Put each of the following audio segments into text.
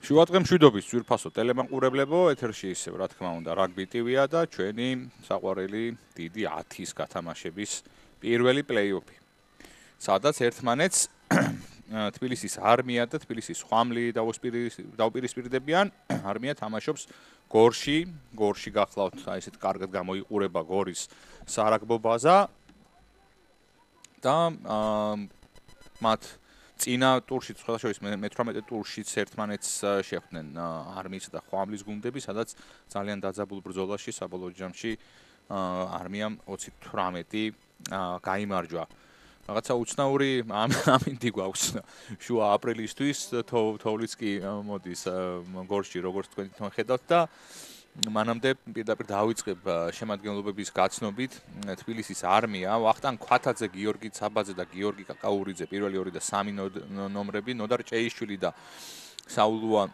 შუადღე მშვიდობის ძვირფასო ტელემაყურებლებო, ეთერში ისევ რა თქმა უნდა რაგბი ტივია და ჩვენი საყვარელი დიდი 10-ის გათამაშების პირველი პლეი-ოფი. სადაც ერთმანეთს თბილისის არმია და თბილისის ხვამლი დაუპირისპირდებიან. არმია თამაშობს გორში გახლავთ, აი ესეთ კარგად გამოიყურება გორის სარაგბო ბაზა და მათ წინა ტურში, სხვადასხვა მე-18 ტურშიც ერთმანეთს შეხვდნენ არმიისა და ხვამლის გუნდები, სადაც ძალიან დაძაბულ ბრძოლაში საბოლოო ჯამში არმიამ 28 გაიმარჯვა. რაღაცა უცნაური ამინდი გვაქვს შუა აპრილისთვის, თოვლიც კი მოდის გორში, როგორც თქვენ თვითონ ხედავთ და მანამდე პირდაპირ დავიწყებ შემადგენლობების გაცნობით. თბილისის არმია, ვახტანგ ქვათაძე, გიორგი ცაბაძე და გიორგი კაკაურიძე პირველი 2 და 3 ნომრები, ნოდარ ჭეიშვილი და საულუა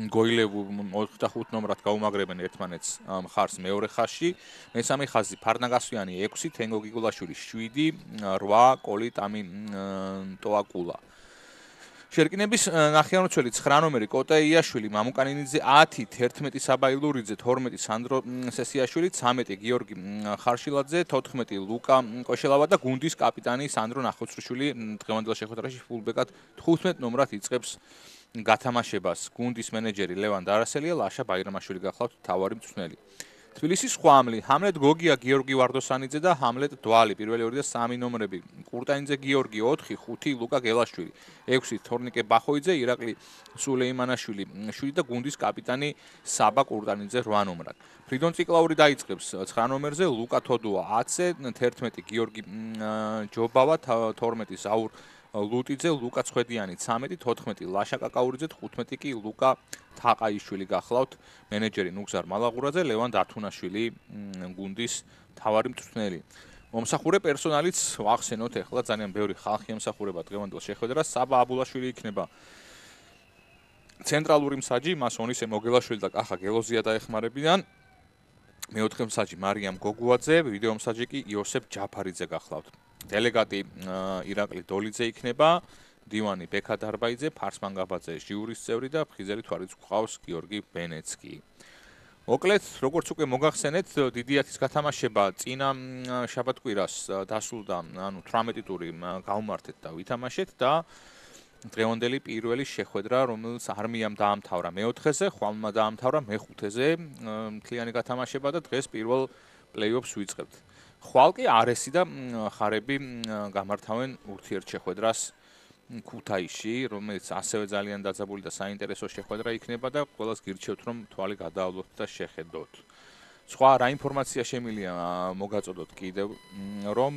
გოილევუ 4-5 ნომრად გაუმაგრებენ ერთმანეთს მხარს მეორე ხაზში. მესამე ხაზი ფარნაგასვიანი 6, თენგო გიგულაშვილი 7, 8 კოლი ტოაკულა. შერკინების ნახევარმცველი 9 ნომერი კოტეიაშვილი, მამუკანინიძე 10, 11 საბაილურიძე, 12 სანდრო სესიაშვილი, 13 გიორგი ხარშილაძე, 14 ლუკა კოშელავა და გუნდის კაპიტანი სანდრო ნახოცრიშვილი დღევანდელ შეხვედრაში ფულბეკად 15 ნომრად იწყებს გათამაშებას. გუნდის მენეჯერი ლევან დარასელია, ლაშა ბაირამაშვილი გახლავთ მთავარი მწვრთნელი. თბილისის ხვამლი, ჰამლეტ გოგია, გიორგი ვარდოსანიძე და ჰამლეტ დვალი პირველი 2 და 3 ნომრები. კურტანიძე გიორგი 4, 5 ლუკა გელაშვილი, 6 თორნიკე ბახოიძე, ირაკლი სულეიმანაშვილი 7 და გუნდის კაპიტანი საბა კურტანიძე 8 ნომრად. ფრიდონ ციკლაური დაიწყებს 9 ნომერზე, ლუკა თოდუა 10, 11 გიორგი ჯობავა, 12 ზაურ ლუტიძე, ლუკა ცხედიანი 13, 14 ლაშა კაკაურიძე, 15 კი ლუკა თაყაიშვილი გახლავთ მენეჯერი ნუგზარ მალაღურაძე, ლევან დათუნაშვილი გუნდის მთავარი მწვრთნელი. მომსახურე პერსონალიც ვახსენოთ, ახლა ძალიან ბევრი ხალხი ემსახურება დღევანდელ შეხვედრას. საბა აბულაშვილი იქნება ცენტრალური მსაჯი, მას ონისე მოგელაშვილი და კახა გელოზია დაეხმარებიან. მეოთხე მსაჯი მარიამ გოგუაძე, ვიდეო მსაჯი კი იოსებ ჯაფარიძე გახლავთ. დელეგატი ირაკლი დოლიძე იქნება, დივანი ბექა დარბაიძე, ფარსმან გაბაძე ჟიურის წევრი და ფხიზელი თვარიც გვყავს გიორგი ბენეცკი. მოკლედ, როგორც უკვე მოგახსენეთ, დიდი 10-ის გათამაშება წინა შაბათკვირას დასრულდა, ანუ 18 ტური გავმართეთ და ვითამაშეთ და დღევანდელი პირველი შეხვედრა, რომელიც არმიამ დაამთავრა მე-4-ზე, ხვამლმა დაამთავრა მე-5-ზე, მთლიანი გათამაშება და დღეს პირველ პლეი-ოფს ვიწყებთ. ხვალკი არესი და ხარები გამართავენ ურთიერთშეხვედრას ქუთაისში, რომელიც ასევე ძალიან დაძაბული და საინტერესო შეხვედრა იქნება და ყველას გირჩევთ, რომ თვალი გადაავლოთ და შეხედოთ. სხვა რა ინფორმაცია შემილია მოგაწოდოთ კიდევ, რომ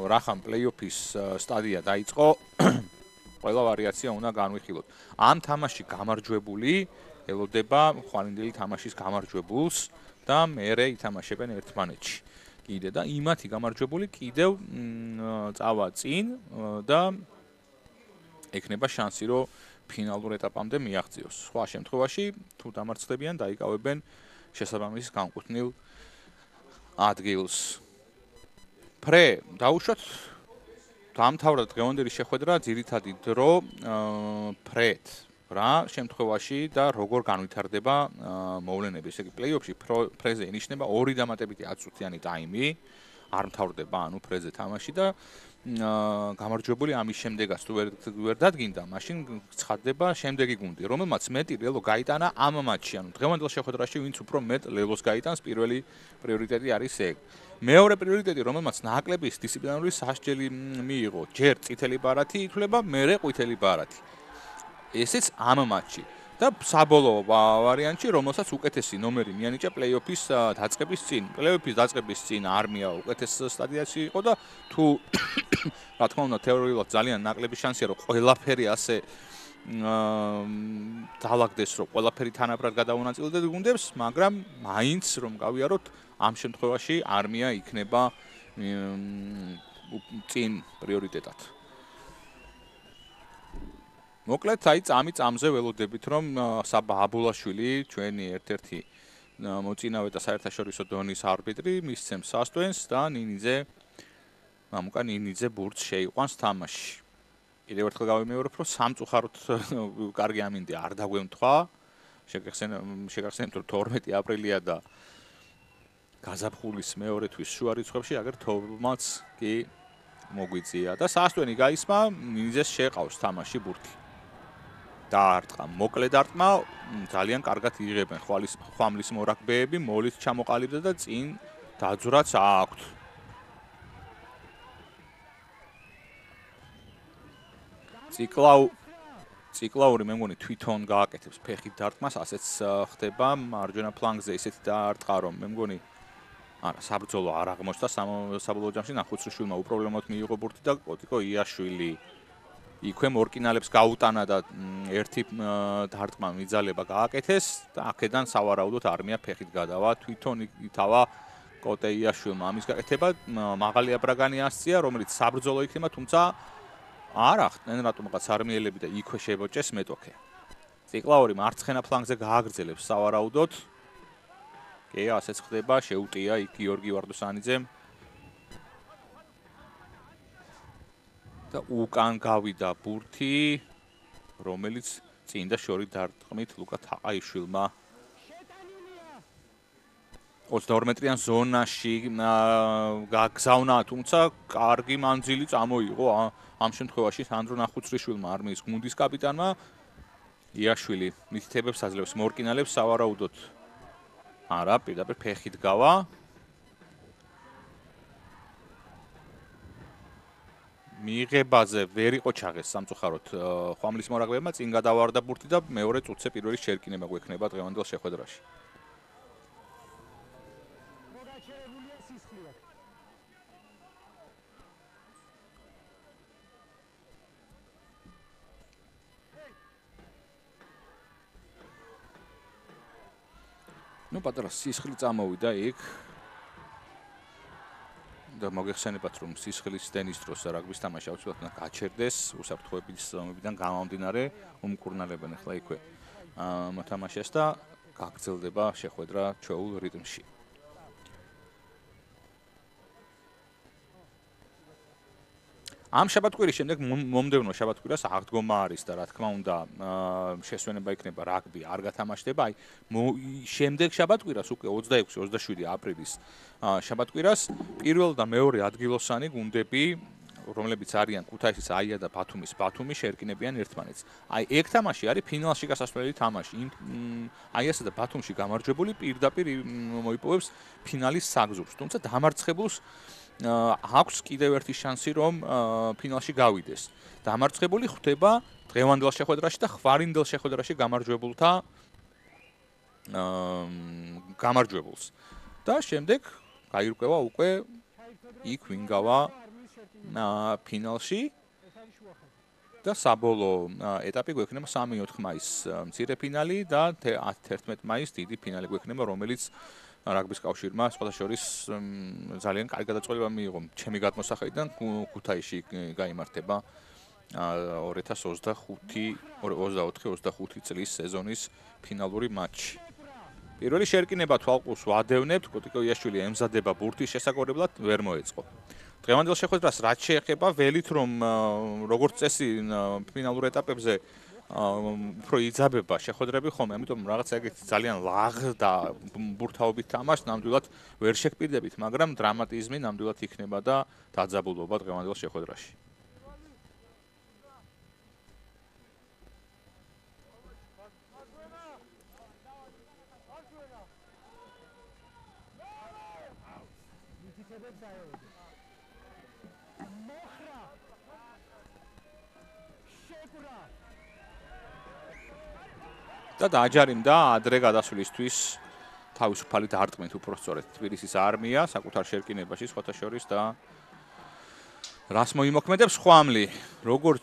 რახან პლეი-ოფის სტადია დაიწყო, ყველა ვარიაცია უნდა განვიხილოთ. ამ თამაში გამარჯვებული ელოდება ხვალინდელი თამაშის გამარჯვებულს და მერე ითამაშებენ ერთმანეთში. კიდე და იმათი გამარჯვებული კიდევ წავა წინ და ექნება შანსი, რომ ფინალურ ეტაპამდე მიაღწიოს. სხვა შემთხვევაში, თუ დამარცხდებიან, დაიკავებენ შესაბამის განკუთვნილ ადგილს. ფრე, დაუშვათ, დაამთავრა დღევანდელი შეხვედრა, ძირითადი დრო ფრეთ. რა შემთხვევაში და როგორ განვითარდება მოვლენები. ესე იგი, პლეი-ოფში ფრეზე ინიშნება 2 დამატებითი 10 წუთიანი ტაიმი, არ მთავრდება, ანუ ფრეზე თამაში და გამარჯვებული ამის შემდეგაც თუ ვერ დადგინდა, მაშინ ცხადდება შემდეგი გუნდი, რომელმაც მეტი ლელო გაიტანა ამ მატჩში, ანუ დღევანდელ შეხვედრაში ვინც უფრო მეტ ლელოს გაიტანს, პირველი პრიორიტეტი არის ეგ. მეორე პრიორიტეტი, რომელმაც ნაკლების დისციპლინარული სასჯელი მიიღო, ჯერ წითელი ბარათი ითვლება, მერე ყვითელი ბარათი. ესეც ამ მატჩში და საბოლოო ვარიანტში, რომელსაც უკეთესი ნომერი მიანიჭა პლეი-ოფის დაწყების წინ. პლეი-ოფის დაწყების წინ არმია უკეთეს სტადიაში იყო და თუ რა თქმა უნდა თეორიულად ძალიან ნაკლები შანსია, რომ ყველაფერი ასე დაალაგდეს, რომ ყველაფერი თანაბრად გადაუნაწილდეს გუნდებს, მაგრამ მაინც რომ გავიაროთ, ამ შემთხვევაში არმია იქნება წინ პრიორიტეტად. მოკლედ, აი წამზე ველოდებით, რომ საბა აბულაშვილი, ჩვენი ერთ-ერთი მოწინავე და საერთაშორისო დონის არბიტრი, მისცემს სასტვენს და მამუკა ნინიძე ბურთს შეიყვანს თამაში. კიდევ ერთხელ გავიმეორებ, რომ სამწუხაროდ კარგი ამინდი არ დაგვემთხვა. შეგახსენებთ, რომ 12 აპრილია და გაზაფხულის მეორე თვის შუა რიცხვებში აგერ თოვლმაც კი მოგვიწია და სასტვენი გაისმა, ნინძეს შეყავს თამაში ბურთი. დაარტყა, მოკლე დარტყმა, ძალიან კარგად იღებენ ხვამლის მორაგბეები, მოლით ჩამოყალიბდა და წინ დაძვრაც აქვთ. ციკლაური მე მგონი თვითონ გააკეთებს ფეხით დარტყმას, ასეც ხდება მარჯვენა ფლანგზე ისეთი დაარტყა, რომ მე მგონი არა, საბრძოლო არ აღმოჩნდა საბოლოო ჯამში ნახუცრიშვილმა უპრობლემოდ მიიღო ბურთი და კოტიკო იაშვილი იქვე მორკინალებს გაუტანა და ერთი დარტყმა მიძალება გააკეთეს და აქედან სავარაუდოდ არმია ფეხით გადავა, თვითონ ითავა კოტე იაშვილმა ამის გაკეთება, მაღალი აბრაგანი ასწია, რომელიც საბრძოლო იქნება, თუმცა არ ახტნენ რატომღაც არმიელები და იქვე შებოჭეს მეტოქე. ციკლაური მარცხენა ფლანგზე გააგრძელებს სავარაუდოდ. კი, ასეც ხდება, შეუტია იქ გიორგი ვარდოსანიძემ. და უკან გავიდა ბურთი, რომელიც წინ და შორით დარტყმით ლუკა თაყაიშვილმა 22 მეტრიან ზონაში გაგზავნა, თუმცა კარგი მანძილი წამოიღო ამ შემთხვევაში სანდრო ნახუცრიშვილმა, არმიის გუნდის კაპიტანმა. იაშვილი მითითებებს აძლევს მორკინალებს, სავარაუდოდ არა, პირდაპირ ფეხით გავა. მიიღებაზე ვერ იყო ჩაღეს სამწუხაროდ ხვამლის მორაგბეებმა, წინ გადავარდა ბურთი და მეორე წუთზე პირველი შერკინება გვექნება დღევანდელ შეხვედრაში. ნუ პატარა სისხლი წამოვიდა იქ და მოგეხსენებათ, რომ სისხლის დენის დროს რაგბის თამაში აუცილებლად გაჩერდეს უსაფრთხოების ზომებიდან გამომდინარე, უმკურნალებენ ახლა იქვე მოთამაშეს და გაგრძელდება შეხვედრა ჩვეულ რიტმში. ამ შაბათკვირის შემდეგ მომდევნო შაბათკვირას აღდგომა არის და რა თქმა უნდა შესვენება იქნება რაგბი არ გათამაშდება. აი შემდეგ შაბათკვირას უკვე 26-27 აპრილის შაბათკვირას პირველ და მეორე ადგილოსანი გუნდები, რომლებიც არიან ქუთაისის აია და ბათუმის ბათუმი შეერკინებიან ერთმანეთს. აი ეგ თამაში არის ფინალში გასასვლელი თამაში. აიასა და ბათუმში გამარჯვებული პირდაპირ მოიპოვებს ფინალის საგზურს. თუმცა დამარცხებულს აქვს კიდევ ერთი შანსი, რომ ფინალში გავიდეს. დამარცხებული ხდება დღევანდელ შეხვედრაში და ხვარინდელ შეხვედრაში გამარჯვებულთა გამარჯვებულს. და შემდეგ გაირკვევა უკვე იქ ვინ გავა ფინალში და საბოლოო ეტაპი გვექნება 3-4 მაისს მცირე ფინალი და 11 მაისს დიდი ფინალი გვექნება, რომელიც რაგბის კავშირმა სხვადასხვა ძალიან კარგი გადაწყვეტილება მიიღო. ჩემი გადმოსახედიდან ქუთაისში გაიმართება 2025 წლის სეზონის ფინალური მატჩი. პირველი შეერკინება თვალყურს ვადევნებთ, კოტიკო იაშვილი ემზადება ბურთის შესაგვარებლად, ვერ მოეწყო. დღევანდელ შეხვედრას რაც შეეხება ველით, რომ როგორც წესი ფინალურ ეტაპებზე უფრო იძაბება შეხვედრები ხოლმე, ამიტომ რაღაც ეგეთი ძალიან ლაღ და ბურთაობით თამაშს ნამდვილად ვერ შეგპირდებით, მაგრამ დრამატიზმი ნამდვილად იქნება და დაძაბულობა დღევანდელ შეხვედრაში. და დააჯარიმდა ადრე გადასვლისთვის თავისუფალი დარტყმით უпростоრეთ თბილისის არმია საკუთარ შერკინებაში სხვათა შორის და რას მოიმოქმედებს ხვამლი როგორც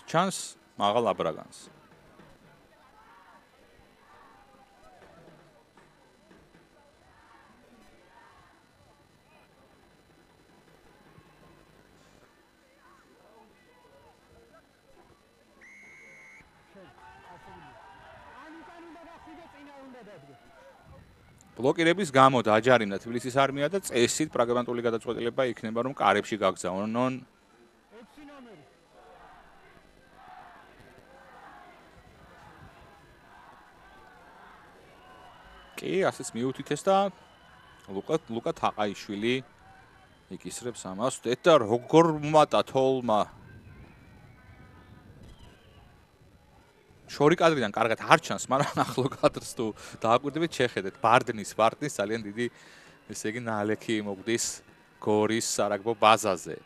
ჩანს მაღალ აბრაგანს. ბლოკირების გამო დააჯარიმდა თბილისის არმია და წესით პრაგმატული გადაწყვეტილება იქნება, რომ კარებში გაგზავნონ კი, ასეც მიუთითეს და ლუკა თაყაიშვილი იკისრებს ამას. და როგორ უმატა თოლმა. შორი კადრიდან კარგად არ ჩანს, მაგრამ ახლო კადრს თუ დააკვირდებით, შეხედეთ. ბარდნის ძალიან დიდი, ესე იგი, ნალექი მოგდის გორის სარაგბო ბაზაზე.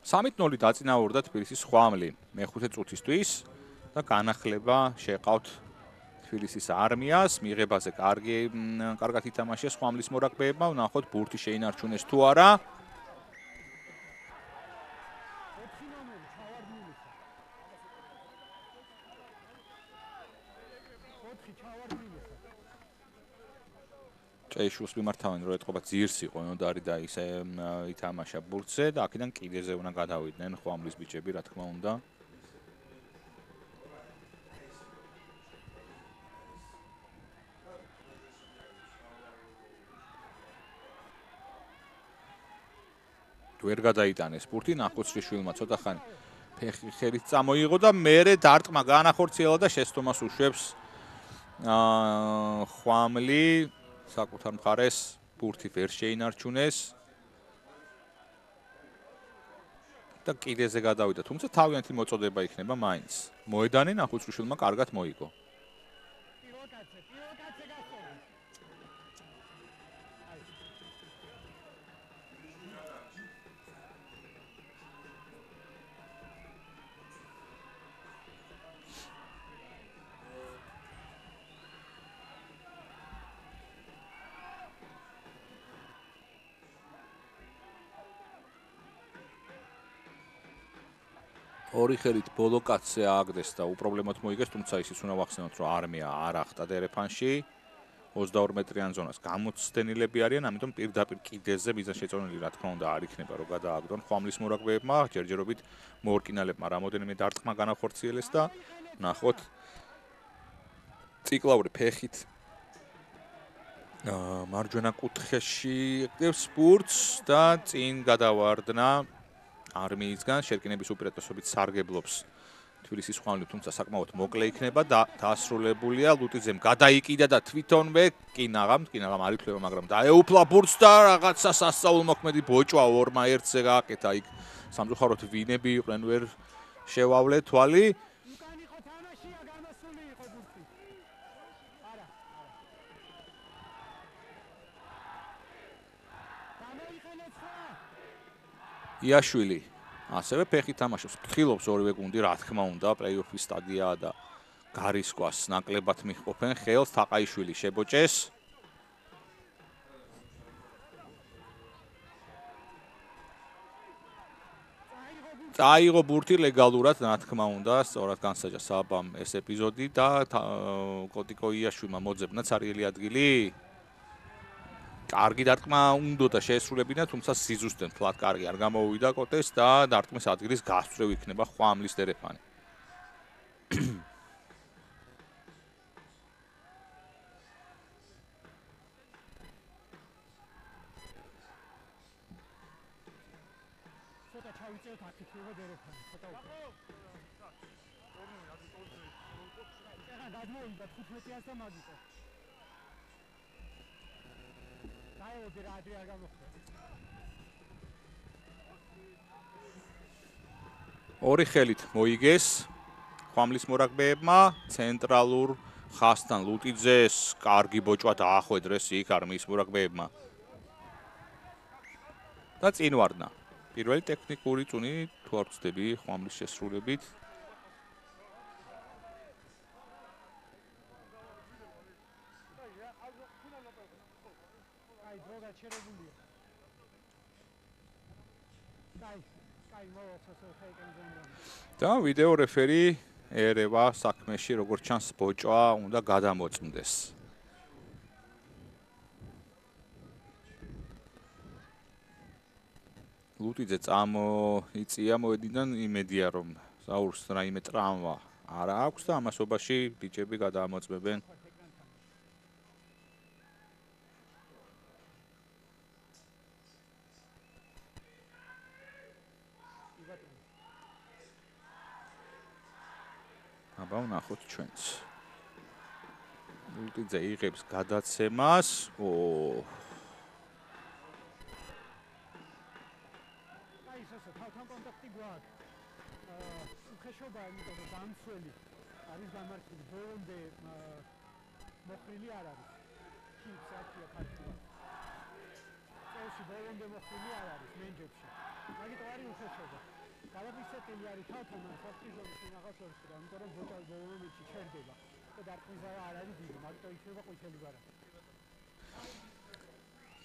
სამით 0 დაწინაურდა თბილისის ხვამლი მეხუთე წუთისთვის და განახლება შეყავთ თბილისის არმიას. მიღებაზე კარგად ითამაშეს ხვამლის მორაგბეებმა. ვნახოთ ბურთი შეინარჩუნეს თუ არა. ჭეიშვილს მიმართავენ, რომ ეთყობა ძირს იყო ნოდარი და ისე ითამაშა ბურთზე და აქედან კიდეზე უნდა გადავიდნენ ხვამლის ბიჭები, რა თქმა უნდა. ვერ გადაიტანეს ბურთი, ნახოცრიშვილმა ცოტა ხანი ფეხი ხელით წამოიღო და მერე დარტყმა განახორციელა და შესტომას უშვებს ხვამლი საკუთარ მხარეს ბურთი ვერ შეინარჩუნეს და კიდეზე გადავიდა, თუმცა თავიანთი მოწოდება იქნება მაინც. მოედანი ნახუცრიშვილმა კარგად მოიგო. ორი ხელით ბოლო კაცზე ააგდეს და უპრობლემოდ მოიგეს, თუმცა ისიც უნდა ვახსენოთ, რომ არმია არ ახტა დერეფანში 22 მეტრიან ზონას გამოცდენილები არიან, ამიტომ პირდაპირ კიდეზე მიზანშეწონილი რა თქმა უნდა არ იქნება, რომ გადააგდონ ხვამლის მორაგბეებმა, ჯერჯერობით მოორკინალებმა რამოდენიმე დარტყმა განახორციელეს და ნახოთ ციკლაური ფეხით მარჯვენა კუთხეში ეკდებს ბურთს და წინ გადავარდნა არმიისგან შერკინების უპირატესობით სარგებლობს თბილისის ხვამლი, თუმცა საკმაოდ მოკლე იქნება და დაასრულებულია. ლუტიძემ გადაიკიდა და თვითონვე კინაღამ არ ითვლება, მაგრამ დაეუფლა ბურთს და რაღაცა სასწაულმოქმედი ბოჭვა ორმა ერთზე გააკეთა. იქ სამწუხაროდ ვინები იყვნენ, ვერ შევავლე თვალი. იაშვილი ასევე ფეხით თამაშობს. ფრთხილობს ორივე გუნდი, რა თქმა უნდა, პლეი-ოფის სტადიაა და გარისკვას ნაკლებად მიჰყოფენ ხელს. თაყაიშვილი შებოჭეს. წაიღო ბურთი ლეგალურად, რა თქმა უნდა, სწორად განსაჯა საბამ ეს ეპიზოდი და კოტიკო იაშვილმა მოძებნა ცარიელი ადგილი. კარგი დარტყმა უნდა შეესრულებინა, თუმცა სიზუსტენ თლად კარგი არ გამოვიდა კოტეს და დარტყმის ადგილის გასწვრივ იქნება ხვამლის დერეფანი. ორი ხელით მოიგეს ხვამლის მორაგბეებმა, ცენტრალურ ხაზთან ლუტიძეს კარგი ბოჭვა დაახვედრეს იქ არმიის მორაგბეებმა და წინ ვარდნა. პირველი ტექნიკური წუნი თუ არ ვცდები ხვამლის შესრულებით. და ვიდეო რეფერი ერევა საქმეში, როგორც ჩანს ბოჭვა უნდა გადამოწმდეს. ლუტიძე წამოიწია მოედნიდან იმედია რომ ზაურს რაიმე ტრავმა არ აქვს და ამასობაში ბიჭები გადაამოწმებენ აბა ვნახოთ ჩვენც ლუტიძე იღებს გადაცემას ხეშობა იმიტომ რომ დამცველი არის გამართული ბოლომდე მოხრილი არ არის ფიქსაცია ქართულად წელში ბოლომდე მოხრილი არ არის მენჯებში მაგით არის უხეშობა გადაფიქცებელი არის თავთან საფრთხის უნახავსებს და იმიტომ რომ ბოტალ ბოლომდე ჩერდება და დარწმუნება არ არის დიდი მაგით იქნება ყვითელი ბარათი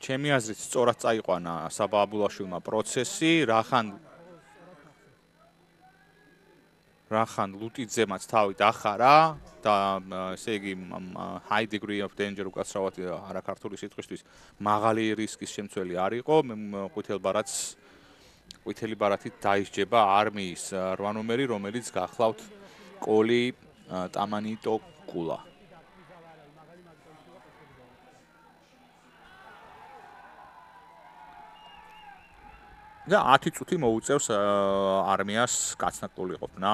ჩემი აზრით სწორად წაიყვანა საბა აბულაშვილმა პროცესი რახან ლუტიძემაც თავი დახარა და ესე იგი high degree of danger უკაცრავად არაქართული სიტყვისთვის მაღალი რისკის შემცველი არ იყო ყვითელი ბარათით დაისჯება არმიის 8 ნომერი რომელიც გახლავთ კოლი ტამანიტო კულა და 10 წუთი მოუწევს არმიას კაცნაკული ყოფნა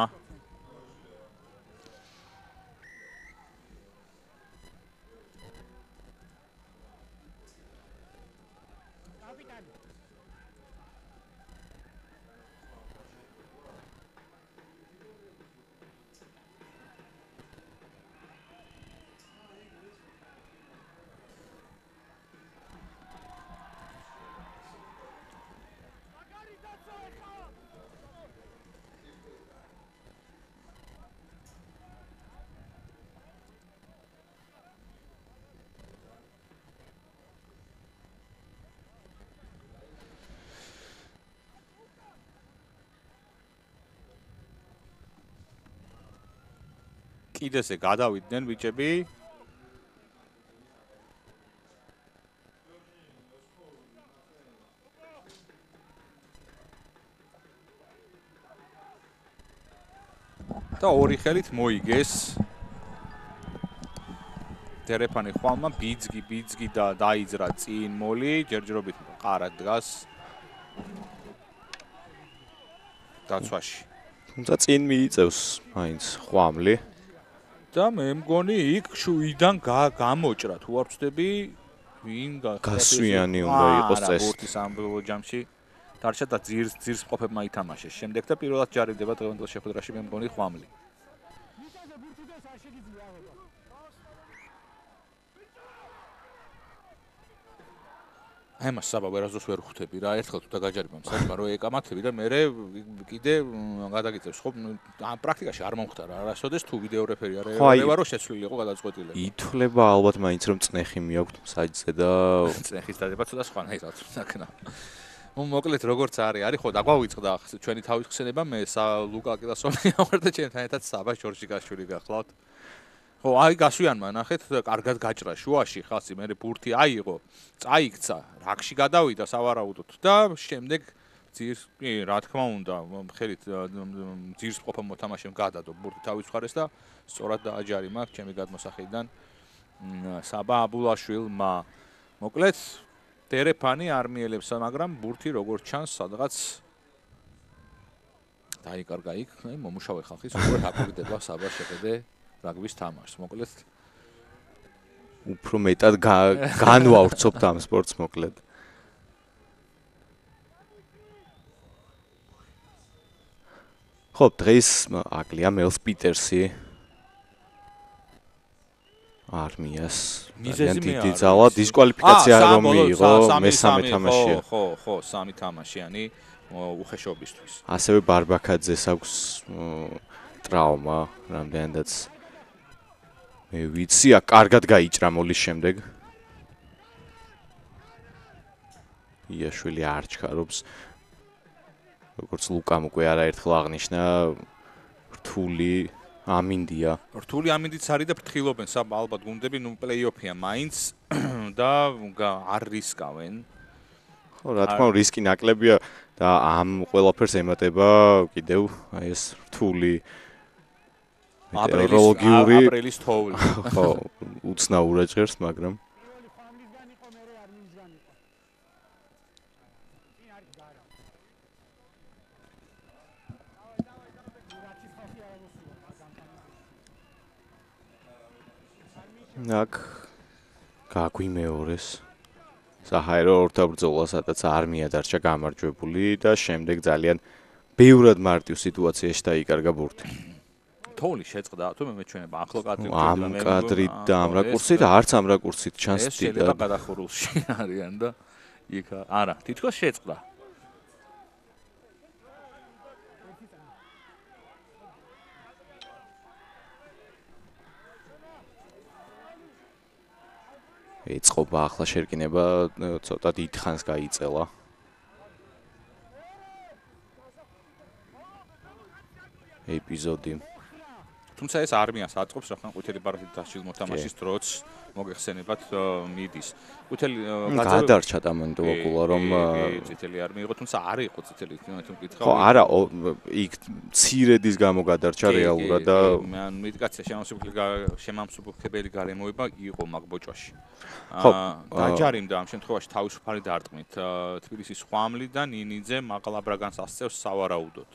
კიდეზე გადავიდნენ ბიჭები და ორი ხელით მოიგეს დერეფანი ხვალმა ბიძგი და დაიძრა წინ მოლი ჯერჯერობით ყარა დგას დაცვაში თუმცა წინ მიიწევს მაინც ხვალმლი და მე მგონი იქ შუიდან გამოჭრა თუ არ ვწდები ვინ გასვიანი უნდა იყოს წესი ბურთის ამბოლო ჯამში დარჩა და ძირს ყოფებმა ითამაშეს შემდეგ და პირველად ჯარიდება დღევანდელ შეხვედრაში მე მგონი ხვალმლი აი მას საბა ვერასდროს ვერ ხვდები რა ერთხელ თუ დაგაჯარიმ საჭმა რომ ეკამათები და მე კიდე გადაგიწევს ხო პრაქტიკაში არ მომხდარა არასოდეს თუ ვიდეო რეფერი არ ევა რომ შეცვლილი იყო გადაწყვეტილება ითვლება ალბათ მაინც რომ წნეხი მიაქვთ საჯზე და წნეხის დადება ცოტა სხვანაირ რაც ნაკნა მოკლედ როგორც არის ხო დაგვავიწყდა ჩვენი თავის ხსენება მე ლუკა კილასონი ვარ და ჩემთან ერთად საბა ჯორჯიკაშვილი გახლავთ ხო აი გასვიანმა ნახეთ კარგად გაჭრა შუაში ხალხი მე ბურთი აიღო წაიქცა რაკში გადავიდა სავარაუდოდ და შემდეგ ძირს რა თქმა უნდა ხელით ძირს ყოფა მოთამაშემ გადადო ბურთი თავის მხარეს და სწორად დააჯარიმა ჩემი გადმოსახედიდან საბა აბულაშვილმა მოკლედ დერეფანი არმიელებს მაგრამ ბურთი როგორც ჩანს სადღაც დაიკარგა იქ მომუშავე ხალხის როგორ აკურდება საბა შეხედე რაგბის თამაშს მოკლედ უფრო მეტად განვავრცობთ ამ სპორტს მოკლედ ხო დღეს აკლია მელს პიტერსი არმიას დიდი ძალა დისკვალიფიკაცია რომ მიიღო მესამე თამაშია ხო სამი თამაშიანი უხეშობისთვის ასევე ბარბაკაძეს აქვს ტრავმა რამდენადაც მე ვიცი კარგად გაიჭრა მოლის შემდეგ იაშვილი არ ჩქარობს როგორც ლუკამ უკვე არაერთხელ აღნიშნა რთული ამინდია რთული ამინდიც არის და ფრთხილობენ ალბათ გუნდები პლეიოფია მაინც და არ რისკავენ ხო რა თქმა უნდა რისკი ნაკლებია და ამ ყველაფერს ემატება კიდევ აი ეს რთული აპრილის თოვლი. ხო, უცნაურად ჟღერს, მაგრამ პირველი ხვამლისგან იყო, მერე არმიისგან იყო. წინ არის გარა. რაჩის ხალხი არ მოსულა მაგამთან. აქ გაგვიმეორეს საჰაერო ორთაბრძოლა, სადაც არმია დარჩა გამარჯვებული და შემდეგ ძალიან ბევრად მარტივ სიტუაციაში დაიკარგა ბურთი. თოვლი შეწყდა, თუ მე მეჩვენება ახლო კადრი ამ კადრით და ამ რაკურსით, არც ამ რაკურსით ჩანს ეს შეიძლება გადახურულში არიან და იქ არა, თითქოს შეწყდა. ეწყობა ახლა შერკინება ცოტა დიდხანს გაიწელა. ეპიზოდი. თუმცა ეს არმიას აწყობს, რადგან ყვითელი ბარათით დასჯილ მოთამაშის დროც მოგეხსენებათ მიდის. ყვითელი გადარჩა დამენტოვაკულა რომ წითელი არ მიიღო, თუმცა არ იყო წითელი, თუ მკითხავ. ხო, არა, იქ ცირედის გამო გადარჩა რეალურად და მან მედიკაცია შემამსუბუქებელი გარემოება იყო მაგ ბოჭვაში. ხო, დაჯარიმდა ამ შემთხვევაში თავისუფალი დარტყმით თბილისის ხვამლი და ნინიძე მაღლაბრაგანს ასწევს სავარაუდოდ.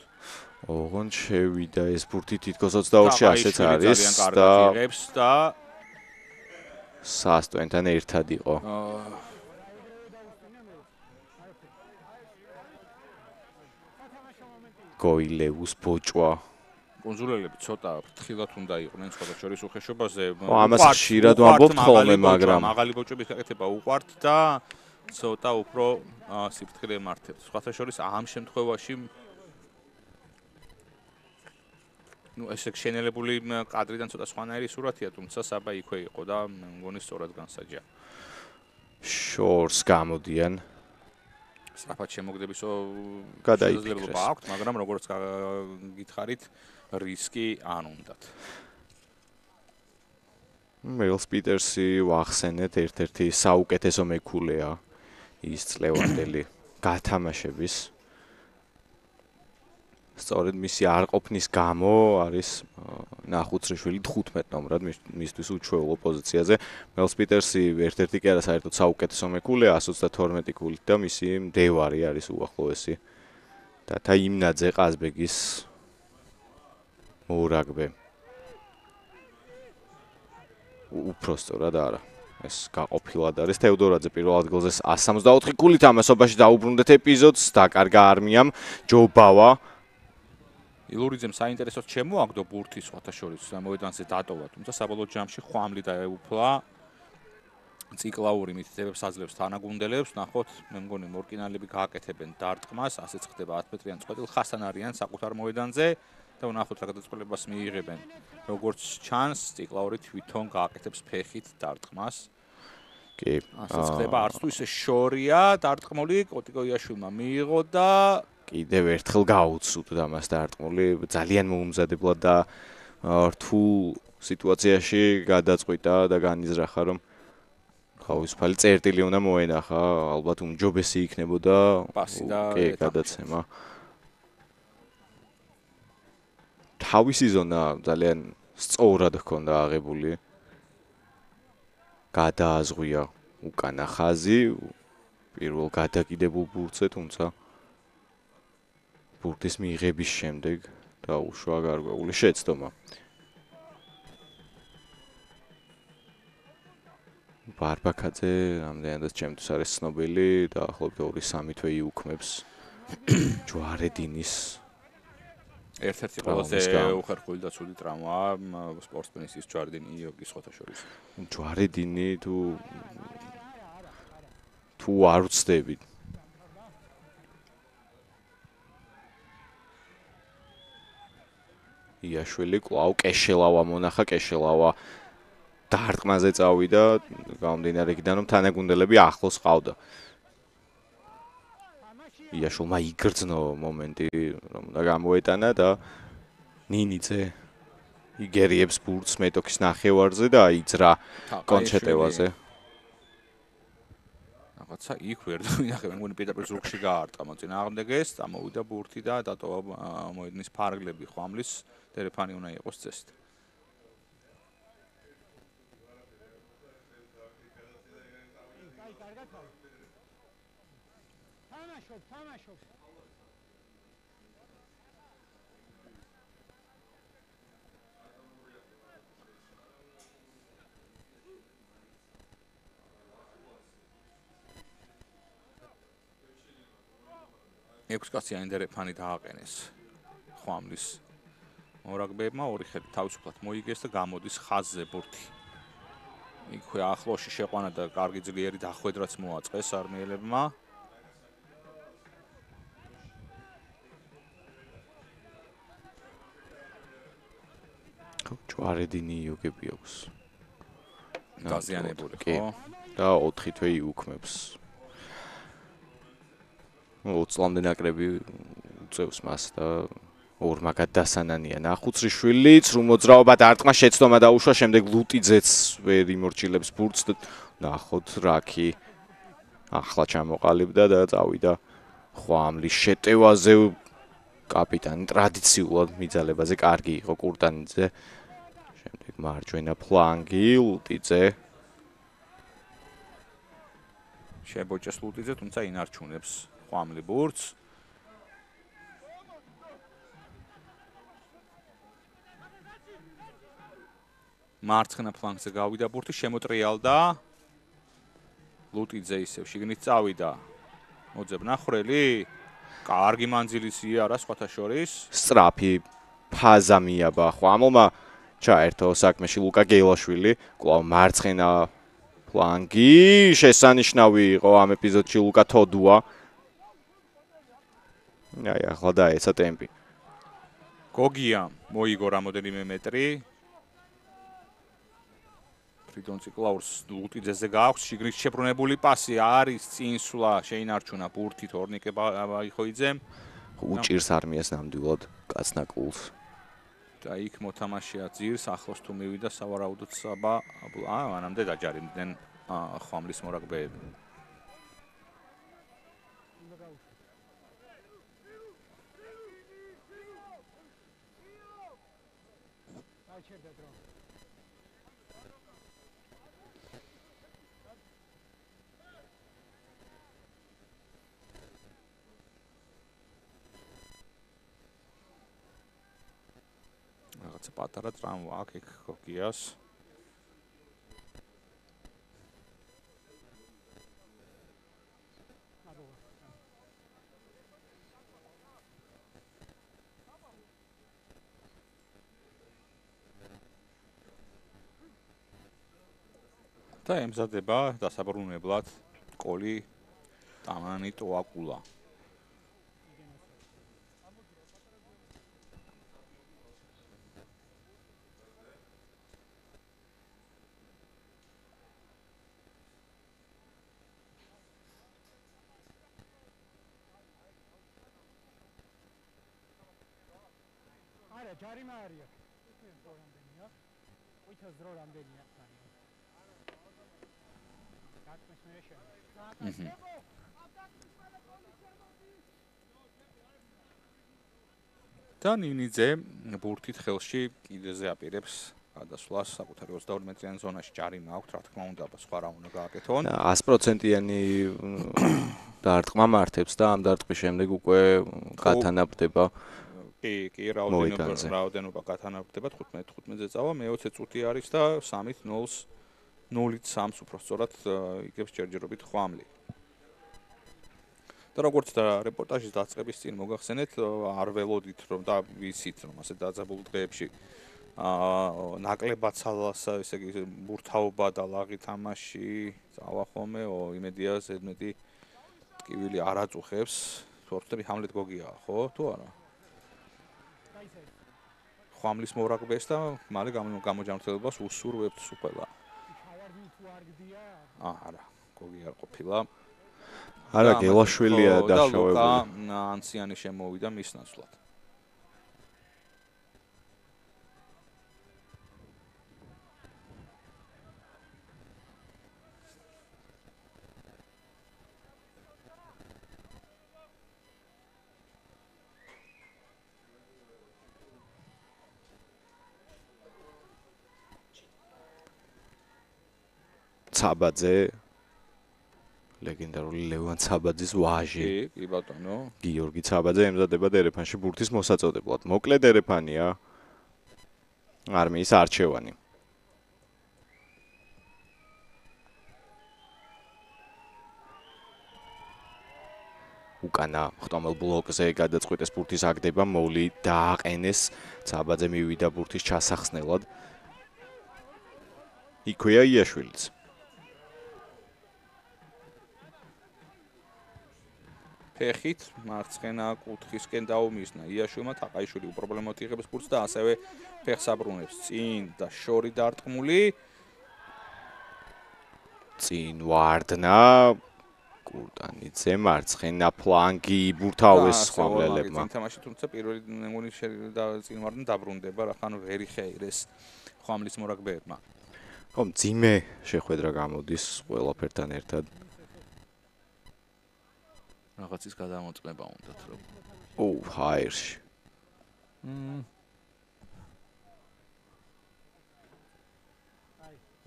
ოღონდ შევიდა ეს ბურთი თითქოს 22-ში ასეც არის და სასტვენთან ერთად იყო. გოილეუს ბოჭვა. კონსულელები ცოტა ფრთხილად უნდა იყვნენ სხვათა შორის უხეშობაზე. ამას ხშირად ვამბობთ ხოლმე, მაგრამ მაღალი ბოჭების გაკეთება უყვართ და ცოტა უფრო სიფრთხილე ემართებთ. სხვათა შორის ამ შემთხვევაში ესე შენელებული კადრიდან ცოტა სხვანაირი სურათია, თუმცა საბა იქვე იყო და მე მგონი სწორად განსაჯა. შორს გამოდიან. სწრაფად შემოგდებისო გადაიფიქრეს. აქვთ, მაგრამ როგორც გითხარით, რისკი არ უნდათ. მელს პიტერსი ვახსენეთ, ერთ-ერთი საუკეთესო მეკულეა ის წლევანდელი გათამაშების. სწორედ მისი არყოფნის გამო არის ნახუცრიშვილი 15 ნომრად მისთვის უჩვეულო პოზიციაზე. მელს პიტერსი ერთ-ერთი კი არა საერთოდ საუკეთესო მეკულეა 132 ქულით და მისი მდევარი არის უახლოესი. და იმნაძე ყაზბეგის მოურაგბე. უფრო სწორად არა. ეს გაყოფილად არის თეოდორაძე პირველ ადგილზე 164 ქულით ამასობაში დაუბრუნდეთ ეპიზოდს, დაკარგა არმიამ ჯობავა. ილურიძემ საინტერესოდ შემოაგდო ბურთი სხვათა შორის მოედანზე დატოვა, თუმცა საბოლოო ჯამში ხვამლი დაეუფლა ციკლაური მითითებებს აძლევს თანაგუნდელებს. ნახოთ, მე მგონი მორკინალები გააკეთებენ დარტყმას, ასეც ხდება 10 მეტრიან წყვეტილ ხასთან არიან საკუთარ მოედანზე და ვნახოთ რა გადაწყვეტილებას მიიღებენ. როგორც ჩანს, ციკლაური თვითონ გააკეთებს ფეხით დარტყმას. კი, ასეც ხდება, არც თუ ისე შორია დარტყმული, კოტიკოიაშვილმა მიიღო და კიდევ ერთხელ გაუცუდდა მას დარტყმული, ძალიან მოუმზადებლად და რთულ სიტუაციაში გადაწყვიტა და განიზრახა, რომ თავისუფალი წერტილი უნდა მოენახა, ალბათ უმჯობესი იქნებოდა პასი და გადაცემა. თავისი ზონა ძალიან სწორად ჰქონდა აღებული. გადააზღვია უკანა ხაზი, პირველ გადაკიდებულ ბურთზე, თუმცა ბურთის მიღების შემდეგ დაუშვა გარკვეული შეცდომა. ბარბაკაძე რამდენადაც ჩემთვის არის ცნობილი და ახლობლივ 2-3 თვე იუქმებს ჯვარედინის ერთ-ერთი ყველაზე უხერხული და ცუდი ტრავმაა სპორტსმენის ჯვარედინი იოგის სხვათა შორის. ჯვარედინი თუ არ ვცდებით იაშვილი კვლავ კეშელავა მონახა, კეშელავა დარტყმაზე წავიდა, გამომდინარე იქიდან რომ თანაგუნდელები ახლოს ყავდა. იაშვილმა იგრძნო მომენტი, რომ უნდა გამოეტანა და ნინიძე იგერიებს ბურთს მეტოქის ნახევარზე და აიძრა კონჩეტევაზე. რაღაცა იქ ვერ დავინახე, მე მგონი პეტერბურგში გაარტყა მოწინააღმდეგეს, წამოვიდა ბურთი და დატოვა მოედნის ფარგლები ხვამლის, დერეფანი უნდა იყოს წესით. კაი, კარგად არის. თამაშობ. ექვსკაციანი დერეფანი დააყენეს ხვამლის მორაგბეებმა, ორი ხელი თავისუფლად მოიგეს და გამოდის ხაზზე ბურთი. იქვე ახლოში შეყვანა და კარგი ძლიერი დახვედრაც მოაწყეს არმიელებმა. ჯვარედინი იოგები აქვს. დაზიანებული, კი. ხო? და 4 თვე იუქმებს. 20 წლამდე ნაკრები უწევს მას და ორმაგად დასანანია. ნახუცრიშვილიც რომ მოძრაობა დარტყმა შეცდომა დაუშვა, შემდეგ ლუტიძეც ვერ იმორჩილებს ბურთს და ნახოთ რაკი ახლა ჩამოყალიბდა და წავიდა ხვამლის შეტევაზე. კაპიტანი ტრადიციულად მიძალებაზე კარგი იყო კურტანიძე. შემდეგ მარჯვენა ფლანგი ლუტიძე. შებოჭეს ლუტიძე, თუმცა ინარჩუნებს ხვამლი ბურთს. მარცხენა ფლანგზე გავიდა ბურთი, შემოტრიალდა. ლუტიძე ისევ შიგნით წავიდა. მოძებ ნახრელი. კარგი მანძილის იარა სხვათა შორის. სწრაფი ფაზა მიაბა ხვამლმა. ჩაერთო საქმეში ლუკა გეილაშვილი, კვლავ მარცხენა ფლანგი, შესანიშნავი იყო ამ ეპიზოდში ლუკა თოდუა. აი, ახლა დაეცა ტემპი. გოგია მოიგო რამოდენიმე მეტრი. ფრიდონ ციკლაურს ლუტიძეზე გააქვს შიგნით შებრუნებული პასი, არის წინსვლა, შეინარჩუნა ბურთი თორნიკე ბაიხოიძემ. უჭირს არმიას ნამდვილად კაცნაკულს. და იქ მოთამაშეა ძირს, ახლოს თუ მივიდა სავარაუდოდ საბა, მანამდე დაჯარიმდნენ ხვამლის მორაგბეები. დაჩერდა დრო. რაღაცა პატარა ტრამვა აქ იქ გოგიას. და ემზადება დასაბრუნებლად კოლი ტამანი ტოაკულა. არა, ჯარიმა არის აქ. ეს დრო რამდენია? ყვითელს დრო რამდენია? დაკმის მე შევა. და ნინიძე ბურთით ხელში კიდეზე აპირებს გადასვლას საკუთარი 22 მეტრიან ზონაში ჯარიმა აქვს, რა თქმა უნდა, სხვა რა უნდა გააკეთონ. 100%-იანი დარტყმა მართებს და ამ დარტყმის შემდეგ უკვე გათანაბრდება. კი, რაოდენობა გათანაბრდება 15-ზე წავა, მე-20 წუთი არის და 3-0-ს 0-3 უფრო სწორად იგებს ჯერჯერობით ხვამლი. და როგორც რეპორტაჟის დაწყების წინ მოგახსენეთ, არ ველოდით რომ და ვიცით რომ ასე დაძაბულ დღეებში ნაკლებად სალასა, ესე იგი ბურთაობა და ლაღი თამაში წავა ხოლმე, იმედია ზედმეტი ტკივილი არ აწუხებს. თორწები ჰამლეთ გოგიაა, ხო? თუ არა? ხვამლის მორაგბეს და მალე გამოჯანმრთელებას უსურვებთ სუფელა. ხავარდი თუ არ გდია? არა, გოგი არ ყოფილა. არა, გელაშვილია დაშავებული. და ლუკა ანციანი შემოვიდა მის ნაცვლად. ცაბაძე ლეგენდარული ლევან ცაბაძის ვაჟი. კი ბატონო. გიორგი ცაბაძე ემზადება დერეფანში ბურთის მოსაწოდებლად. მოკლე დერეფანია არმიის არჩევანი. უკანა ხტომელ ბლოკზე გადაწყვეტეს ბურთის აგდება, მოვლი დააყენეს, ცაბაძე მივიდა ბურთის ჩასახსნელად. იქვეა იაშვილიც. ფეხით მარცხენა კუთხისკენ დაუმისნა იაშვილმა, თაყაიშვილი უპრობლემოდ იღებს ბურთს და ასევე ფეხს აბრუნებს. წინ და შორი დარტყმული. წინ ვარდნა კურტანიძე მარცხენა ფლანგი ბურთაუეს ხმამლელებმა. წინ თამაში თუმცა პირველი მეგონი წინ ვარდნა დაბრუნდება, რახან ვერ იხეირეს ხმამლის მორაგბეებმა. ხომ ძიმე შეხვედრა გამოდის ყველაფერთან ერთად. რაღაცის გადამოწმება უნდათ რომ. ჰაერში.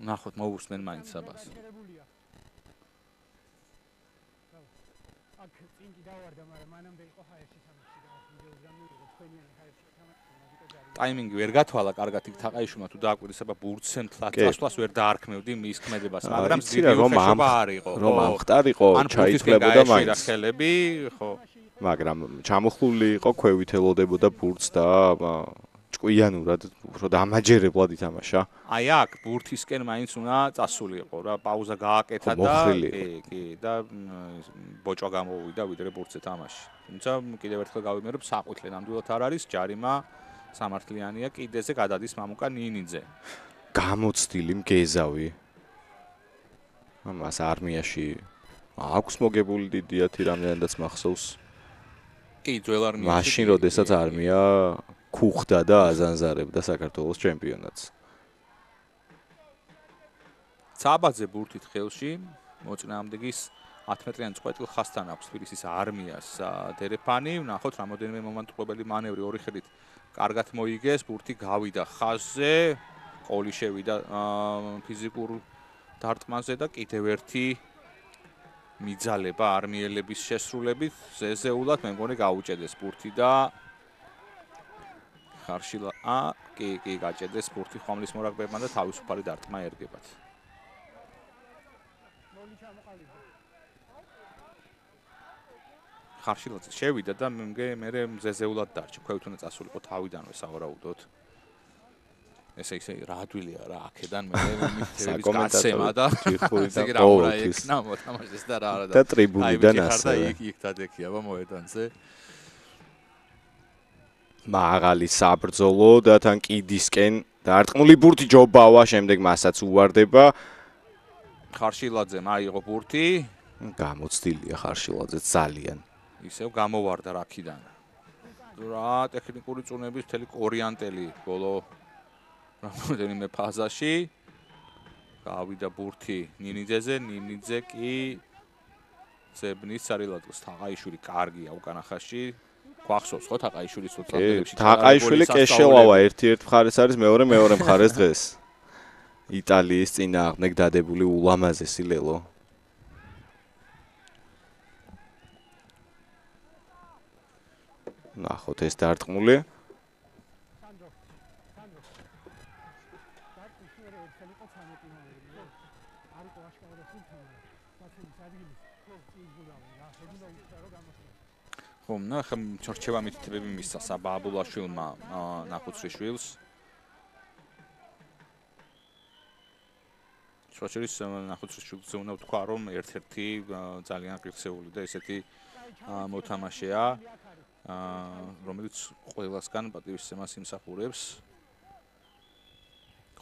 ნახოთ მოусმენ მაინც საბას. აქ წინ კი დავარდა, მაგრამ მანამდე იყო ჰაერში თამაში და ვიდეოგრამი იყო თქვენიანი ჰაერში თამაში. ტაიმინგი ვერ გათვალა კარგად იქ თაყაიშვილმა თუ დააკვირისება ბურთს მთლად წასვლას ვერ დაარქმევდი მის ქმედებას, მაგრამ დიდი უხეშობა არ იყო. რომ ამხტარიყო ჩაითვლებოდა მაინც. ხო. მაგრამ ჩამოხლული იყო, ქვევით ელოდებოდა ბურთს და ჭკვიანურად უფრო დამაჯერებლად ითამაშა. აი აქ ბურთისკენ მაინც უნდა წასულიყო რა, პაუზა გააკეთა და კი და ბოჭვა გამოვიდა ვიდრე ბურთზე თამაში. თუმცა კიდევ ერთხელ გავიმეორებ, საყვითლე ნამდვილად არ არის, ჯარიმა სამართლიანია, კიდეზე გადადის მამუკა ნინიძე. გამოცდილი მგეზავი. ამას არმიაში აქვს მოგებული დიდიათი რამდენადაც მახსოვს. კი, ძველ არმიაში. მაშინ როდესაც არმია ქუხდა და აზანზარებდა საქართველოს ჩემპიონატს. ცაბაძე ბურთით ხელში, მოწინააღმდეგის 10 მეტრიანი წყვეტილ ხასთან აქვს თბილისის არმიას დერეფანი. ვნახოთ რამოდენიმე მომანტყებელი მანევრი ორი ხელით კარგად მოიგეს, ბურთი გავიდა ხაზზე, ყოლი შევიდა ფიზიკურ დარტყმაზე და კიდევ ერთი მიძალება არმიელების შესრულებით ზეზეულად მე მგონი გაუჭედეს ბურთი და ხარშილა კი გაჭედეს ბურთი ხომლის მორაგბეებმა და თავისუფალი დარტყმა ერგებათ. ხარშილაძე შევიდა და მე ზეზეულად დარჩა. ქვევით უნდა წასულიყო თავიდანვე სავარაუდოდ. ესე ისე რა ადვილია რა აქედან მე მითითების გაცემა და ჯიხური და ყოველთვის თამაშეს და რა არა და ტრიბუნიდან ასევე. იქ დადექიაბა მოედანზე. მაღალი საბრძოლო და თან კიდისკენ დარტყმული ბურთი ჯობავა, შემდეგ მასაც უვარდება. ხარშილაძემ აიღო ბურთი. გამოცდილია ხარშილაძე ძალიან. ისევ გამოვარდა რაქიდან. რა ტექნიკური წუნების მთელი ორიენტელი ბოლო რამოდენიმე ფაზაში. გავიდა ბურთი ნინიძეზე, ნინიძე კი ზებნის სარილატოს თაყაიშვილი კარგია უკანა ხაზში. გვახსოვს ხო თაყაიშვილის სოციალებში. თაყაიშვილი კეშელავა ერთ მხარეს არის, მეორე მხარეს დღეს. იტალიის წინააღმდეგ დადებული ულამაზესი ლელო. ნახოთ ეს დარტყმული. ხომ ნახე ჩორჩევა მითითებები მისცა საბაბულაშვილმა ნახუცრიშვილს. შოჩერის ნახუცრიშვილზე უნდა ვთქვა რომ ერთ-ერთი ძალიან ღირსეული და ესეთი მოთამაშეა რომელიც ყველასგან პატივისცემას იმსახურებს.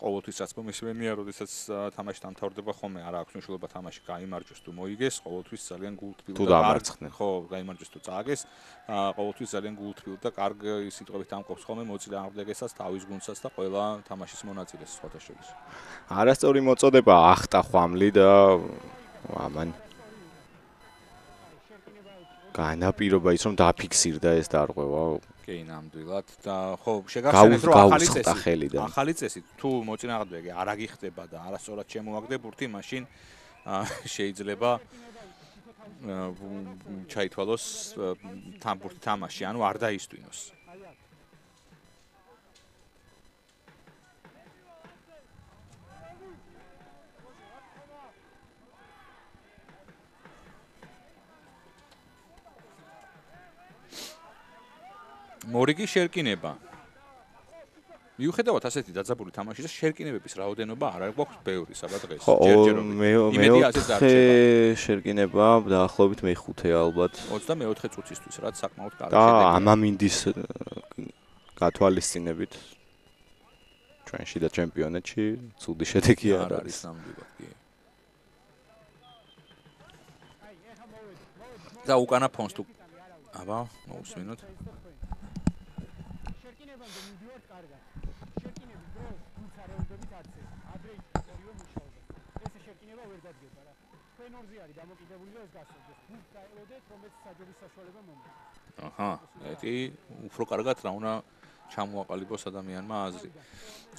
ყოველთვის რაც მომისმენია, როდესაც თამაში დამთავრდება ხოლმე არ აქვს მნიშვნელობა თამაში გაიმარჯვეს თუ მოიგეს, ყოველთვის ძალიან გულთბილ და დამარცხდნენ. ხო, გაიმარჯვეს თუ წააგეს, ყოველთვის ძალიან გულთბილ და კარგი სიტყვებით ამყოფს ხოლმე მოწინააღმდეგესაც, თავის გუნდსაც და ყველა თამაშის მონაწილეს სხვათა შორის. არასწორი მოწოდება ახტა ხვამლი და ამან განაპირობა ის რომ დაფიქსირდა ეს დარღვევა კი, ნამდვილად და ხო, შეგახსენეთ რომ გაუწყდა ხელიდან. ახალი წესი თუ მოწინააღმდეგე არ აგიხდება და არასწორად შემოაგდე ბურთი, მაშინ შეიძლება ჩაითვალოს ბურთი თამაში, ანუ არ დაისტვინოს. მორიგი შერკინება. მიუხედავად ასეთი დაძაბული თამაშისა, შერკინებების რაოდენობა არ გვაქვს ბევრი საბა დღეს. მეოთხე შერკინება დაახლოებით მე-5-ე ალბათ. 24 წუთისთვის, რაც საკმაოდ კარგი შედეგია. და ამამინდის გათვალისწინებით ჩვენში და ჩემპიონატში ცუდი შედეგი არ არის ნამდვილად, კი. და უკანა ფონს თუ აბა, მოусმინოთ. აჰა, ეთი უფრო კარგად რა უნდა ჩამოაყალიბოს ადამიანმა აზრი.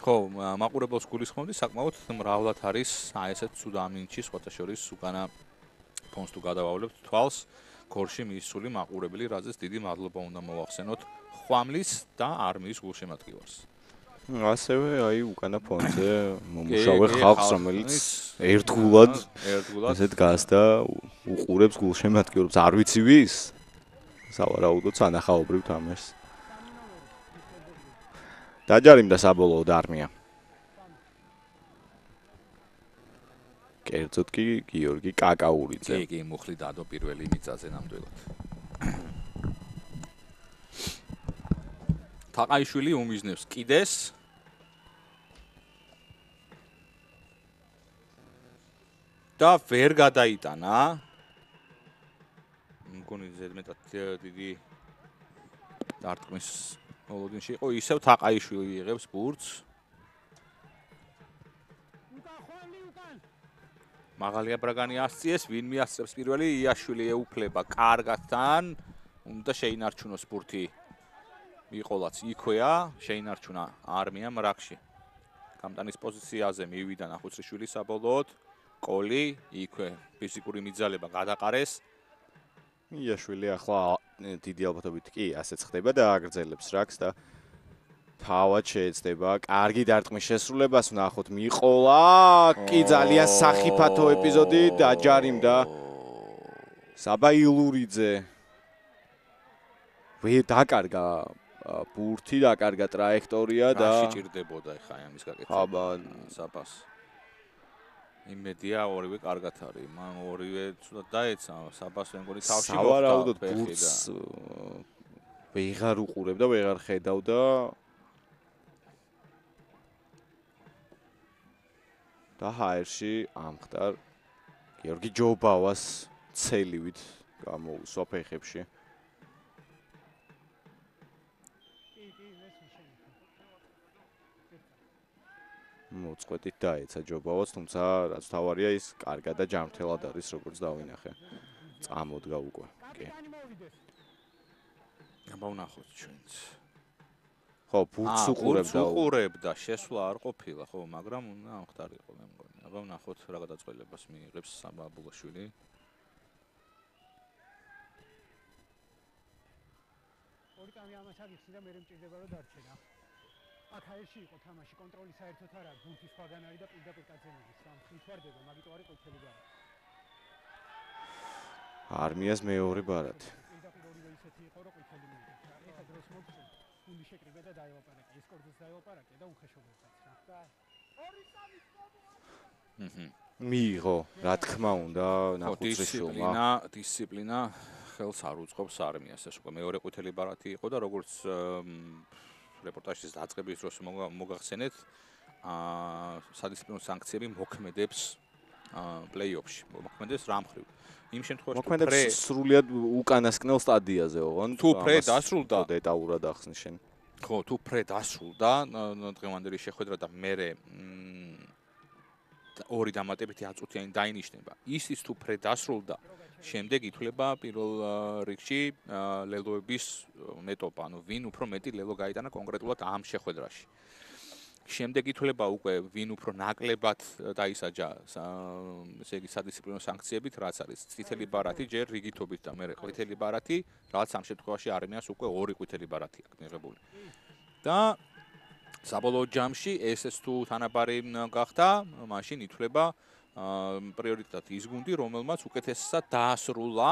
ხო, მაყურებელს გულისხმობდი, საკმაოდ მრავლად არის ესეთ ცუდ ამინჩი, სხვათა შორის უკანა ფონს თუ გადავავლებთ თვალს, გორში მისული მაყურებელი, რაზეც დიდი მადლობა უნდა მოვახსენოთ ხვამლის და არმიის გულშემატკივარს. ასევე აი უკანა ფონზე მომუშავე ხალხს, რომელიც ერთგულად ესეთ გას და უყურებს გულშემატკივრებს, არ ვიცი ვის? სავარაუდოდ სანახაობრივ თამაშს. დაჯარიმდა საბოლოოდ არმია. კერძოდ კი გიორგი კაკაურიძე. კი, მუხლი დადო პირველი მიწაზე ნამდვილად. თაყაიშვილი უმიზნებს კიდეს. და ვერ გადაიტანა. მგონი ზედმეტად დიდი დარტყმის მოლოდინში იყო. ისევ თაყაიშვილი იღებს ბურთს. მაღალი აბრაგანი ასწიეს, ვინ მიასწრებს პირველი? იაშვილი ეუფლება კარგად უნდა შეინარჩუნოს ბურთი. მიყოლაც იქვეა, შეინარჩუნა არმიამ რაკში. გამტანის პოზიციაზე მივიდა ნახუცრიშვილი საბოლოოდ. კოლი, იქვე ფიზიკური მიძალება გადაყარეს. იაშვილი ახლა დიდი ალბათობით კი ასეც ხდება და აგრძელებს რაკს და თავად შეეცდება. კარგი დარტყმის შესრულებას ვნახოთ. მიყოლა, კი ძალიან სახიფათო ეპიზოდი დაჯარიმდა. საბა ილურიძე. დაკარგა ბურთი, დაკარგა ტრაექტორია და შეჭირდებოდა ხა ამის გაკეთება. აბა, საბას. იმედია ორივე კარგად არის. მან ორივე ცუდად დაეცა, საბას მეგონი თავში მოხდა. სავარაუდოდ ბურთს ვეღარ უყურებდა, ვეღარ ხედავდა. და ჰაერში ამხდარ გიორგი ჯობავას ცელივით გამოუსვა ფეხებში. მოწყვეტით დაეცა ჯობავას, თუმცა რაც თავარია ის კარგად და ჯანმრთელად არის, როგორც დავინახე. წამოდგა უკვე. კი. აბა ვნახოთ ჩვენც. ხო, ბურთს უყურებდა, შესვლა არ ყოფილა, ხო, მაგრამ უნდა ამხდარიყო მე მგონი. აბა ვნახოთ რა გადაწყვეტილებას მიიღებს საბა აბულაშვილი. ორი ტამი ამას აღიხსნა და მე მჭირდება რომ დარჩენა. აქ აერში იყო თამაში, კონტროლი საერთოდ არ აქვს, ბურთი სხვაგან არის და პირდაპირ კაცენების სამ ხითვარდება, მაგით არის ყვითელი ბარათი. არმიას მეორე ბარათი. პირდაპირ ორივე ისეთი იყო, რომ ყვითელი მივიდა. ეხა დროს მოგწევ, გუნდი შეკრიბე და დაელაპარაკე, ეს კორდს დაელაპარაკე და უხეშობებსაც რა. ორი ტამი მიიღო, რა თქმა უნდა, ნახუცრიშვილმა. დისციპლინა ხელს არ უწყობს არმიას, ეს უკვე მეორე ყვითელი ბარათი იყო და როგორც რეპორტაჟის დაწყების დროს მოგახსენეთ, სადისციპლინო სანქციები მოქმედებს პლეი-ოფში. მოქმედებს რა მხრივ? იმ შემთხვევაში მოქმედებს სრულიად უკანასკნელ სტადიაზე, ოღონდ თუ პრე დასრულდა, დეტალურად ახსნის შენ. ხო, თუ პრე დასრულდა, დღევანდელი შეხვედრა და მერე ორი დამატებითი 10 წუთიანი დაინიშნება. ისიც თუ ფრე დასრულდა, შემდეგ ითვლება პირველ რიგში ლელოების მეტოპა, ანუ ვინ უფრო მეტი ლელო გაიტანა კონკრეტულად ამ შეხვედრაში. შემდეგ ითვლება უკვე ვინ უფრო ნაკლებად დაისაჯა ესე იგი სადისციპლინო სანქციებით, რაც არის წითელი ბარათი ჯერ რიგითობით და მერე ყვითელი ბარათი, რაც ამ შემთხვევაში არმიას უკვე ორი ყვითელი ბარათი აქვს მიღებული. და საბოლოო ჯამში ესეც თუ თანაბარი გახდა, მაშინ ითვლება პრიორიტეტად ის გუნდი, რომელმაც უკეთესად დაასრულა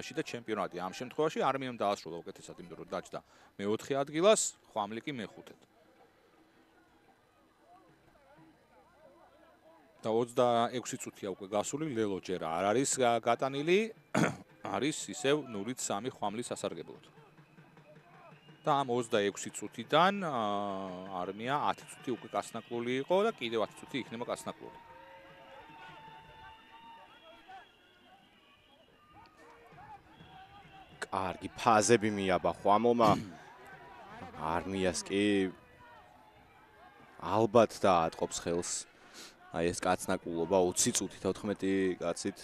შიდა ჩემპიონატი. ამ შემთხვევაში არმიამ დაასრულა უკეთესად, იმიტომ რომ დაჯდა მე-4 ადგილას, ხვამლიკი მე-5-ად. და 26 წუთია უკვე გასული, ლელო ჯერ არ არის გატანილი, არის ისევ 0-3 ხვამლის სასარგებლოდ. და ამ 26 წუთიდან არმია 10 წუთი უკვე კასნაკლული იყო და კიდევ 10 წუთი იქნება კასნაკლული. კარგი ფაზები მიაბა ხვამლმა. არმიას კი ალბათ დაატყობს ხელს. აი ეს კაცნაკლულობა 20 წუთით 14 კაცით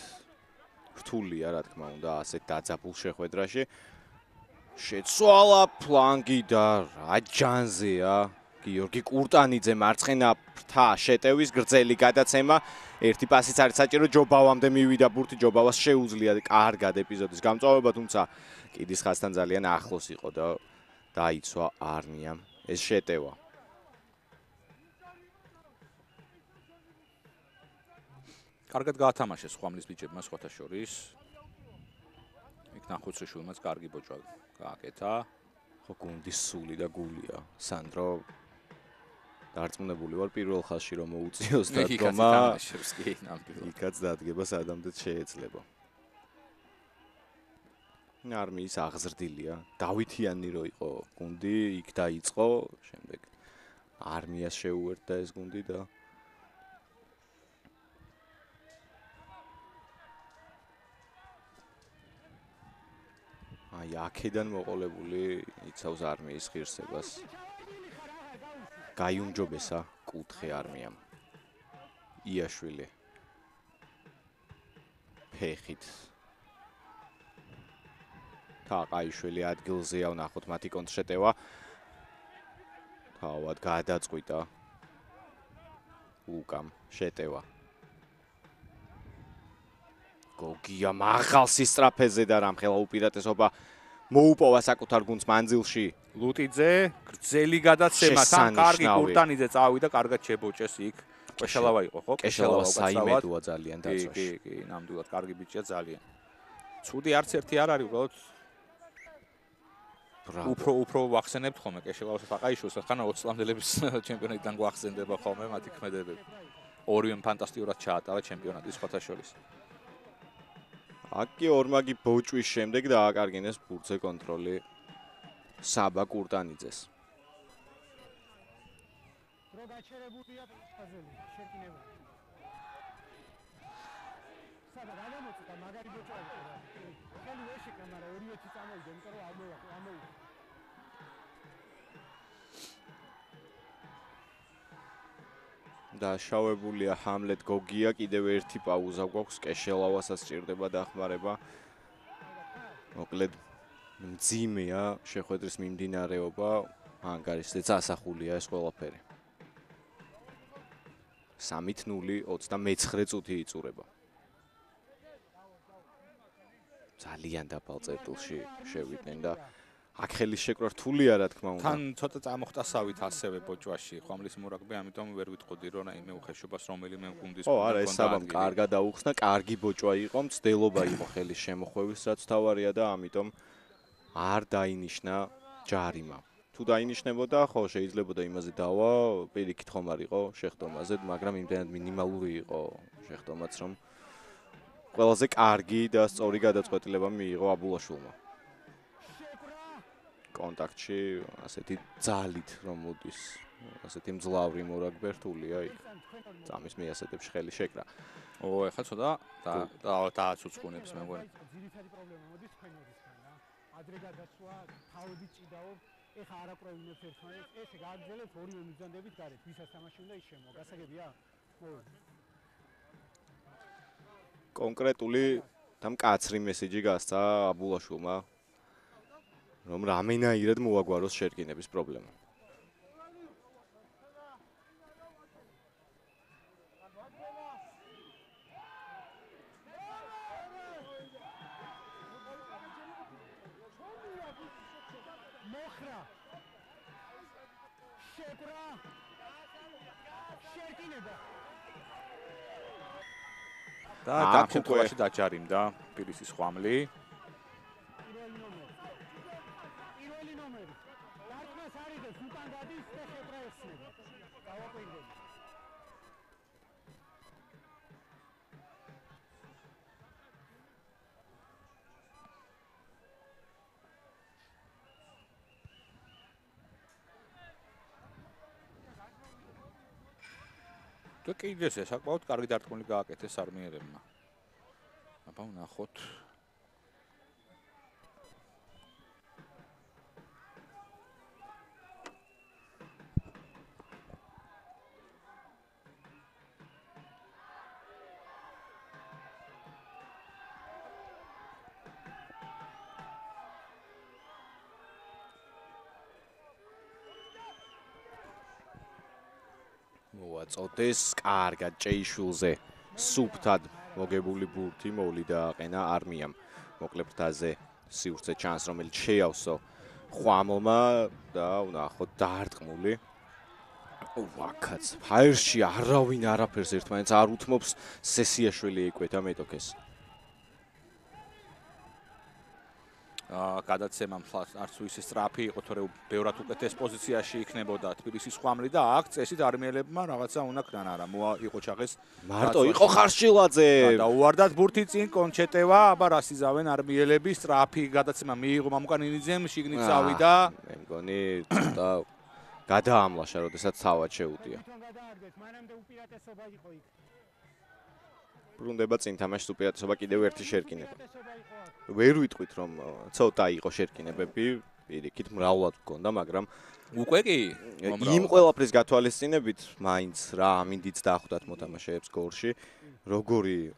რთულია რა თქმა უნდა ასეთ დაძაბულ შეხვედრაში. შეცვალა ფლანგი და რა ჯანზეა გიორგი კურტანიძე მარცხენა ფრთა შეტევის გრძელი გადაცემა. ერთი პასიც არის საჭირო, ჯობავამდე მივიდა ბურთი, ჯობავას შეუძლია კარგად ეპიზოდის გამწვავება, თუმცა კიდის ხაზთან ძალიან ახლოს იყო და დაიცვა არმიამ ეს შეტევა. კარგად გაათამაშეს ხვამლის ბიჭებმა სხვათა შორის. იქ ნახუცრიშვილმაც კარგი ბოჭვა გააკეთა. ხო გუნდის სული და გულია. სანდრო დარწმუნებული ვარ პირველ ხაზში რომ მოუწიოს დადგომა. იქაც დადგება სადამდეც შეეძლება. არმიის აღზრდილია. დავითიანი რო იყო გუნდი, იქ დაიწყო, შემდეგ არმიას შეუერთდა ეს გუნდი და აი აქედან მოყოლებული იცავს არმიის ღირსებას. გაიუმჯობესა კუთხე არმიამ. იაშვილი ფეხით თაყაიშვილი ადგილზეა, ვნახოთ მათი კონტრშეტევა. თავად გადაწყვიტა უკამ შეტევა. გოგია მაღალ სისტრაფეზე და რამხელა უპირატესობა მოუპოვა საკუთარ გუნდს მანძილში. ლუტიძე გრძელი გადაცემა, თან კარგი კურტანიძე წავიდა, კარგად შებოჭეს იქ. კეშელავა იყო, ხო? კეშელავა საიმედოა ძალიან დაწვაში. კი, ნამდვილად კარგი ბიჭია ძალიან. ცუდი არც ერთი არ არის, უბრალოდ უფრო ვახსენებთ ხოლმე კეშელავას თაყაიშვილს, ხანა 20 წლამდელების ჩემპიონატიდან გვახსენდება ხოლმე მათი ქმედებები. ორივემ ფანტასტიკურად ჩაატარა ჩემპიონატი სხვათა შორის. აკი ორმაგი ბოჭვის შემდეგ დააკარგინეს ბურთზე კონტროლი საბა კურტანიძეს. რო გაჩერებულია ფაზელი, შეკინება. საბა გადამოწყვეტა მაგარი ბოჭვა იყო. ხელი ვერ შეკა, მაგრამ 2-1 წამოვიდა, იმიტომ რომ ამოვიდა. დაშავებულია ჰამლეტ გოგია, კიდევ ერთი პაუზა გვაქვს, კეშელავასაც სჭირდება დახმარება. მოკლედ მძიმეა შეხვედრის მიმდინარეობა, ანგარიშზეც ასახულია ეს ყველაფერი. 3-0 29 წუთი იწურება. ძალიან დაბალ წერტილში შევიდნენ და აქ ხელის შეკრა რთულია რა თქმა უნდა. თან ცოტა წამოხტასავით ასევე ბოჭვაში ხვამლის მურაგბე, ამიტომ ვერ ვიტყოდი რომ რაიმე უხეშობას რომელიმე გუნდის ო არა, ეს საბამ კარგად დაუხსნა, კარგი ბოჭვა იყო, მცდელობა იყო ხელის შემოხვევის, რაც თავარია და ამიტომ არ დაინიშნა ჯარიმა. თუ დაინიშნებოდა, ხო, შეიძლებოდა იმაზე დავა, პირიქით ხომ არ იყო შეხტომაზე, მაგრამ იმდენად მინიმალური იყო შეხტომაც, რომ ყველაზე კარგი და სწორი გადაწყვეტილება მიიღო აბულაშვილმა. კონტაქტში ასეთი ძალით რომ მოდის, ასეთი მძლავრი მორაგბე რთულია იქ. წამის მიასედებს ხელი შეკრა. ეხლა ცოტა დააცუცქუნებს მე მგონი. ძირითადი პრობლემა მოდის თქვენოდისგან რა. ადრე გადასვლა, თავი ჭიდაობ, ეხა არაკროვინებს ერთმანეთს, ესე გააგრძელებს ორივე მიზანდებით გარეთ, ვისაც თამაში უნდა ის შემო. გასაგებია? კონკრეტული და მკაცრი მესიჯი გასცა აბულაშვილმა, რომ რამენაირად მოაგვაროს შერკინების პრობლემა. მოხრა შეკრა შერკინება და ამ შემთხვევაში დაჯარიმდა პირისის ხვამლი. პირველი ნომერი დარტყმას არიდებს უკან გადის და შეკრა ესწნება გავაკვირდები და კიდეს საკმაოდ კარგი დარტყმული გააკეთეს არმიერებმა. აბა ვნახოთ. მოაწოდეს კარგად ჭეიშვილზე სუფთად მოგებული ბურთი მოვლიდა აყენა არმიამ მოკლე ფრთაზე სივრცე ჩანს რომელიც შეავსო ხვამლმა და ვნახოთ დარტყმული ვაკაც ფაერში არავინ არაფერს ერთმანეთს არ უთმობს სესიაშვილი ეკვეთა მეტოქეს გადაცემა არც ისე სწრაფი იყო, თორე ბევრად უკეთეს პოზიციაში იქნებოდა თბილისის ხვამლი და აქ წესით არმიელებმა რაღაცა უნდა ქნან არა, იყო ჩაღეს მარტო იყო ხარშილაძე და უვარდათ ბურთი წინ კონჩეტევა, აბა რას იზავენ არმიელები, სწრაფი გადაცემა მიიღო მამუკანინიძემ, შიგნით წავიდა. მე მგონი ცოტა გადაამლაშა, როდესაც თავად შეუდია. მანამდე უპირატესობა იყო იქ. ბრუნდება წინ თამაშის უპირატესობა კიდევ ერთი შერკინება. ვერ ვიტყვით რომ ცოტა იყო შერკინებები, პირიქით მრავლად გქონდა, მაგრამ უკვე კი იმ ყველაფრის გათვალისწინებით მაინც რა ამინდიც დახვდათ მოთამაშეებს გოლში, როგორი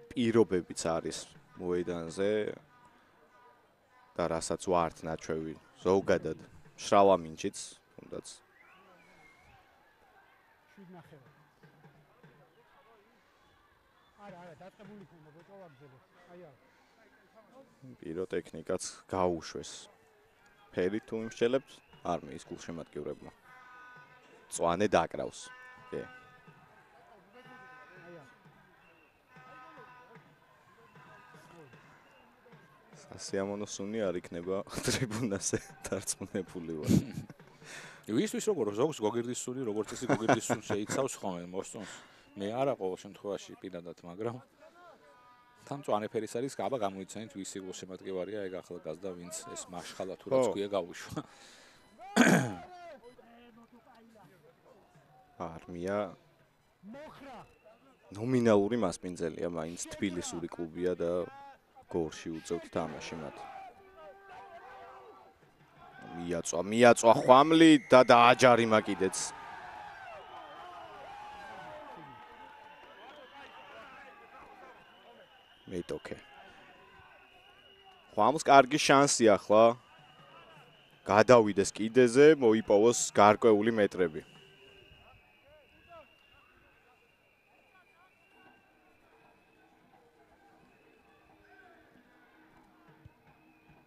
პირობებიც არის მოედანზე და რასაც ვართ ნაჩვევი ზოგადად შრავა მინჩიც, თუნდაც არა, დაწებული ხომ ბოჭო ვაგზელო. აი არა. პიროტექნიკაც გაუშვეს. ფერი თუ იმშელებთ არმიის გულშემატკივრებმა. წვანე დაკრავს. კი. სასიამოვნო სუნი არ იქნება ტრიბუნაზე დარწმუნებული ვარ. ისთვის როგორ ზოგს გოგირდის სული, როგორც ისე გოგირდის სულ შეიცავს ხოლმე მოსწონს. მე არა ყოველ შემთხვევაში პირადად, მაგრამ თან წვანე ფერის არის აბა გამოიცანით ვისი გულშემატკივარია ეგ ახლა გაზდა ვინც ეს მაშხალა თუ რაც ქვია გაუშვა. არმია ნომინალური მასპინძელია, მაინც თბილისური კლუბია და გორში უწევთ თამაში მათ. მიაწვა ხვამლი და დააჯარიმა კიდეც. მეტოქე. ხვამლს კარგი შანსი ახლა. გადავიდეს კიდეზე, მოიპოვოს გარკვეული მეტრები.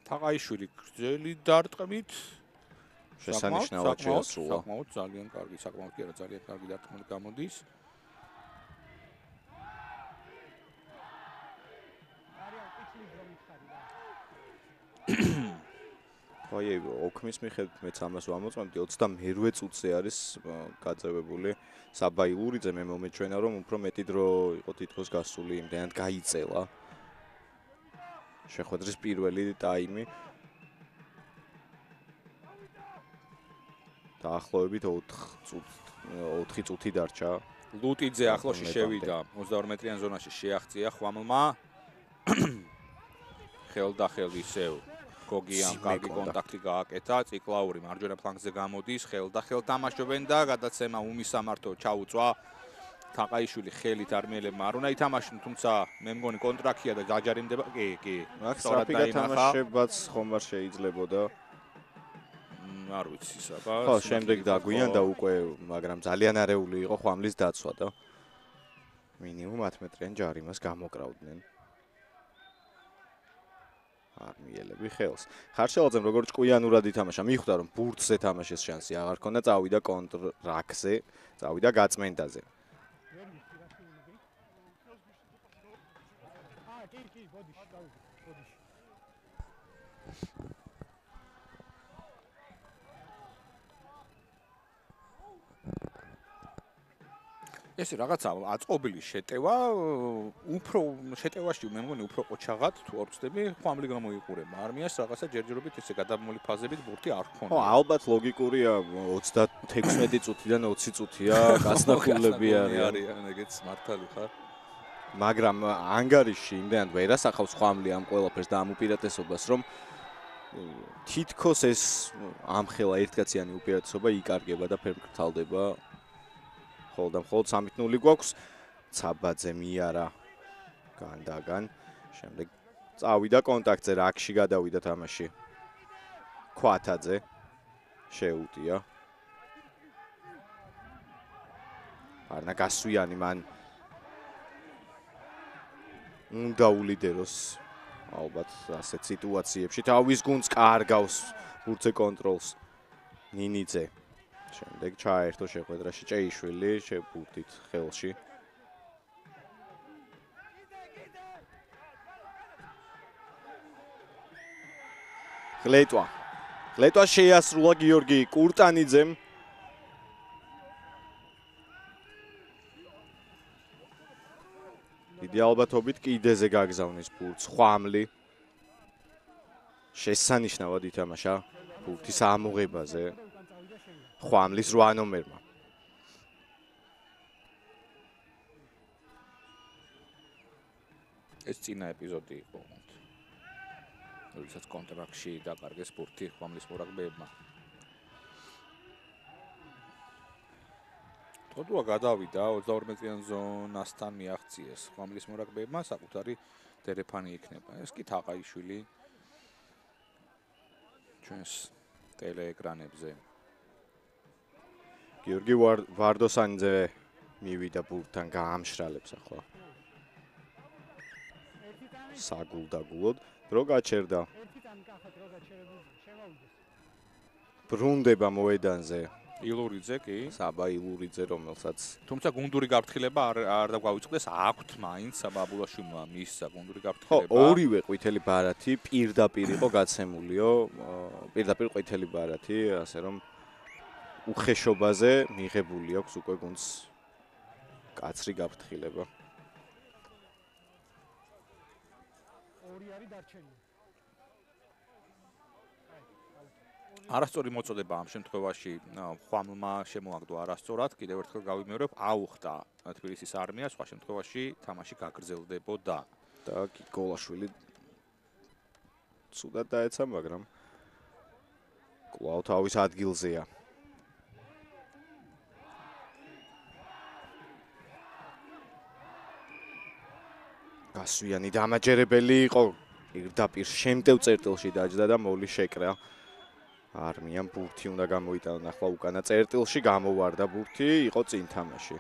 თაღაიშვილი გრძელი დარტყმით შესანიშნავად შეასრულა. საკმაოდ ძალიან კარგი, საკმაოდ კი არა, ძალიან კარგი დარტყმული გამოდის. აი, ოქმის მიხედვით მეც ამას ვამოწმებდი, 28 წუთზე არის გაწევებული საბაილურიძე, მე მომეჩვენა რომ უფრო მეტი დრო იყო თითქოს გასული, იმდენად გაიწელა. შეხვედრის პირველი ტაიმი. დაახლოებით 4 წუთი დარჩა. ლუტიძე ახლოში შევიდა 22 მეტრიან ზონაში შეაღწია ხვამლმა. ხელდახელ ისევ გოგიამ კარგი კონტაქტი გააკეთა, ციკლაური მარჯვენა ფლანგზე გამოდის, ხელდახელ თამაშობენ და გადაცემა უმისამართო ჩაუწვა თაყაიშვილი ხელით არმიელებმა არ უნდა ითამაშონ, თუმცა მე მგონი კონტრაქტია და დაჯარიმდება. კი. აქ სწრაფი გათამაშებაც ხომ არ შეიძლებოდა. არ ვიცი საბა. ხო, შემდეგ დაგვიანდა უკვე, მაგრამ ძალიან არეული იყო ხვამლის დაცვა და მინიმუმ 10 მეტრიან ჯარიმას გამოკრავდნენ. არმიელები ხელს. ხარშალაძემ როგორც ჭკვიანურად ითამაშა, მიხვდა რომ ბურთზე თამაშის შანსი აღარ ქონდა, წავიდა კონტრ-რაქზე, წავიდა გაწმენდაზე. კი, ბოდიში, ბოდიში. ეს რაღაცა აწყობილი შეტევა, უფრო შეტევაში მე მგონი უფრო ყოჩაღად თუ არ ვწდები, ხვამლი გამოიყურება. არმიას რაღაცა ჯერჯერობით ესე გადამული ფაზებით ბურთი არ ქონდა. ხო, ალბათ ლოგიკურია 36 წუთიდან 20 წუთია გასნახულები არიან, ეგეც მართალი ხარ. მაგრამ ანგარიში იმდენად ვერ ასახავს ხვამლი ამ ყველაფერს და ამ უპირატესობას, რომ თითქოს ეს ამხელა ერთკაციანი უპირატესობა იკარგება და ფერმკრთალდება. ხოლო და მხოლოდ 3-0 გვაქვს. ცაბაძე მიარა განდაგან. შემდეგ წავიდა კონტაქტზე, რაკში გადავიდა თამაში. ქვათაძე შეუტია. არნა გასვიანი მან უნდა ულიდეროს ალბათ ასეთ სიტუაციებში. თავის გუნდს კარგავს ბურთზე კონტროლს. ნინიძე შემდეგ ჩაერთო შეხვედრაში ჭეიშვილი შებურთით ხელში. ღლეტვა შეასრულა გიორგი კურტანიძემ. დიდი ალბათობით კიდეზე გაგზავნის ბურთს ხვამლი. შესანიშნავად ითამაშა ბურთის ამოღებაზე. ხვამლის 8 ნომერმა. ეს წინა ეპიზოდი იყო. როდესაც კონტრაქტში დაკარგეს ბურთი ხვამლის მორაგბეებმა. თოდუა გადავიდა 22 ზონასთან მიაღწიეს ხვამლის მორაგბეებმა საკუთარი დერეფანი იქნება. ეს კი თაყაიშვილი ჩვენს ტელეეკრანებზე. გიორგი ვარდოსანიძე მივიდა ბურთთან გაამშრალებს ახლა. საგულდაგულოდ დრო გაჩერდა. ბრუნდება მოედანზე ილურიძე კი. საბა ილურიძე რომელსაც თუმცა გუნდური გაფრთხილება არ დაგვაუწყდეს, აქვთ მაინც საბაბულაშვილმა მისცა გუნდური ხო, გაფრთხილება. ორივე ყვითელი ბარათი პირდაპირ იყო გაცემულიო, პირდაპირ ყვითელი ბარათი, ასე რომ უხეშობაზე მიღებული აქვს უკვე გუნდს კაცრი გაფრთხილება. ორი არის დარჩენილი. არასწორი მოწოდება ამ შემთხვევაში ხვამლმა შემოაგდო არასწორად, კიდევ ერთხელ გავიმეორებ, აუხდა თბილისის არმია, სხვა შემთხვევაში თამაში გაგრძელდებოდა. და გოლაშვილი ცუდად დაეცა, მაგრამ კვლავ თავის ადგილზეა. გასვიანი დამაჯერებელი იყო, პირდაპირ შემტევ წერტილში დაჯდა და მოლი შეკრა. არმიამ ბურთი უნდა გამოიტანა ახლა უკანა წერტილში, გამოვარდა ბურთი, იყო წინ თამაში.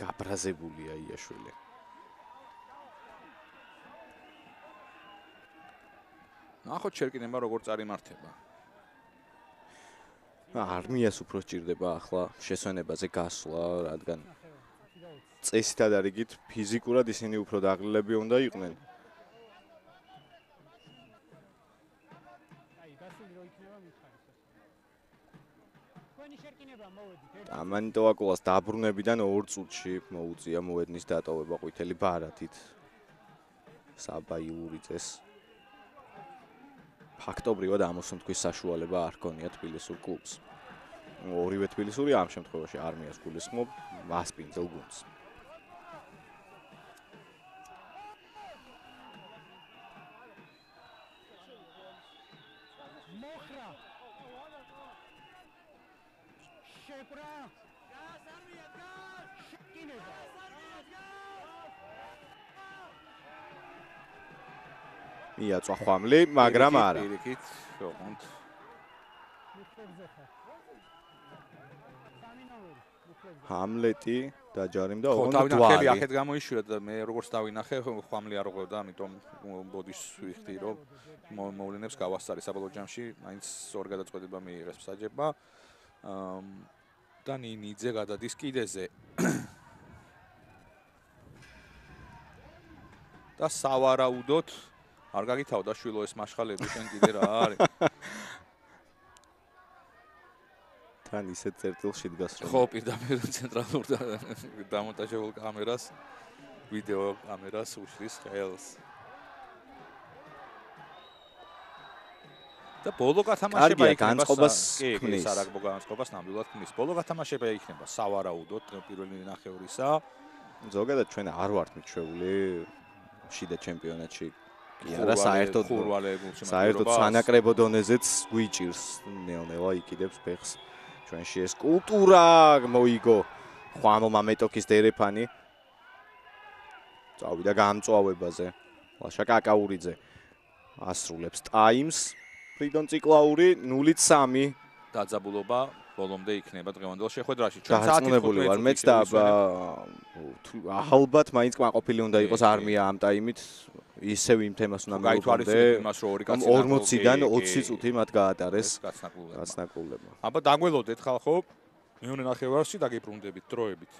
გაბრაზებულია იაშვილი. ნახოთ შერკინება როგორ წარიმართება. არმიას უფრო სჭირდება ახლა შესვენებაზე გასვლა, რადგან წესითა და რიგით ფიზიკურად ისინი უფრო დაღლილები უნდა იყვნენ. ამანტოვაკულას დაბრუნებიდან 2 წუთში მოუწია მოედნის დატოვება ყვითელი ბარათით. საბა ილურიძეს ფაქტობრივად ამოსუნთქვის საშუალება არ ჰქონია თბილისურ კლუბს. ორივე თბილისური ამ შემთხვევაში არმიას გულისხმობ მასპინძელ გუნდს. მიაწვა ხვამლი, მაგრამ არა. პირიქით, ოღონდ მუხლებზე ხარ. 3 ნომერი მუხლებზე. ჰამლეტი დაჯარიმდა ხო, ოღონდ დავინახე, დვალი. აქეთ გამოიშვირა და მე როგორც დავინახე, ხვამლი არ ღვევდა, ამიტომ ბოდიშ ვიხდი, რომ მოვლენებს გავასწარი საბოლოო ჯამში, მაინც სწორი გადაწყვეტილება მიიღეს მსაჯებმა. და ნინიძე გადადის კიდეზე. და სავარაუდოდ არ გაგითავდა შვილო ეს მაშხალები შენ კიდე რა არის? თან ისეთ წერტილში დგას რომ ხო, პირდაპირ ცენტრალურ დამონტაჟებულ კამერას, ვიდეო კამერას უშლის ხელს. და ბოლო გათამაშება კარგია, იქნება განწყობას კი, ქმნის. სარაგბო განწყობას ნამდვილად ქმნის. ბოლო გათამაშება იქნება სავარაუდოდ პირველი ნახევრისა. ზოგადად ჩვენ არ ვართ მიჩვეული შიდა ჩემპიონატში. კი არა, საერთოდ საერთოდ სანაკრებო დონეზეც გვიჭირს ნელ-ნელა იკიდებს ფეხს. ჩვენში ეს კულტურა მოიგო ხვამლმა მეტოქის დერეფანი. წავიდა გამწვავებაზე. ლაშა კაკაურიძე ასრულებს ტაიმს. ფრიდონ ციკლაური 0-3 დაძაბულობა ბოლომდე იქნება დღევანდელ შეხვედრაში. ჩვენ დარწმუნებული ვარ მეც და ალბათ მაინც კმაყოფილი უნდა იყოს არმია ამ ტაიმით. ისევ იმ თემას უნდა გაითვალისწინოთ იმას, რომ ორი კაცი 40-დან 20 წუთი მათ გაატარეს გაცნაკლებმა. გაცნაკლებმა. აბა დაგველოდეთ ხალხო. მეორე ნახევარში დაგიბრუნდებით დროებით.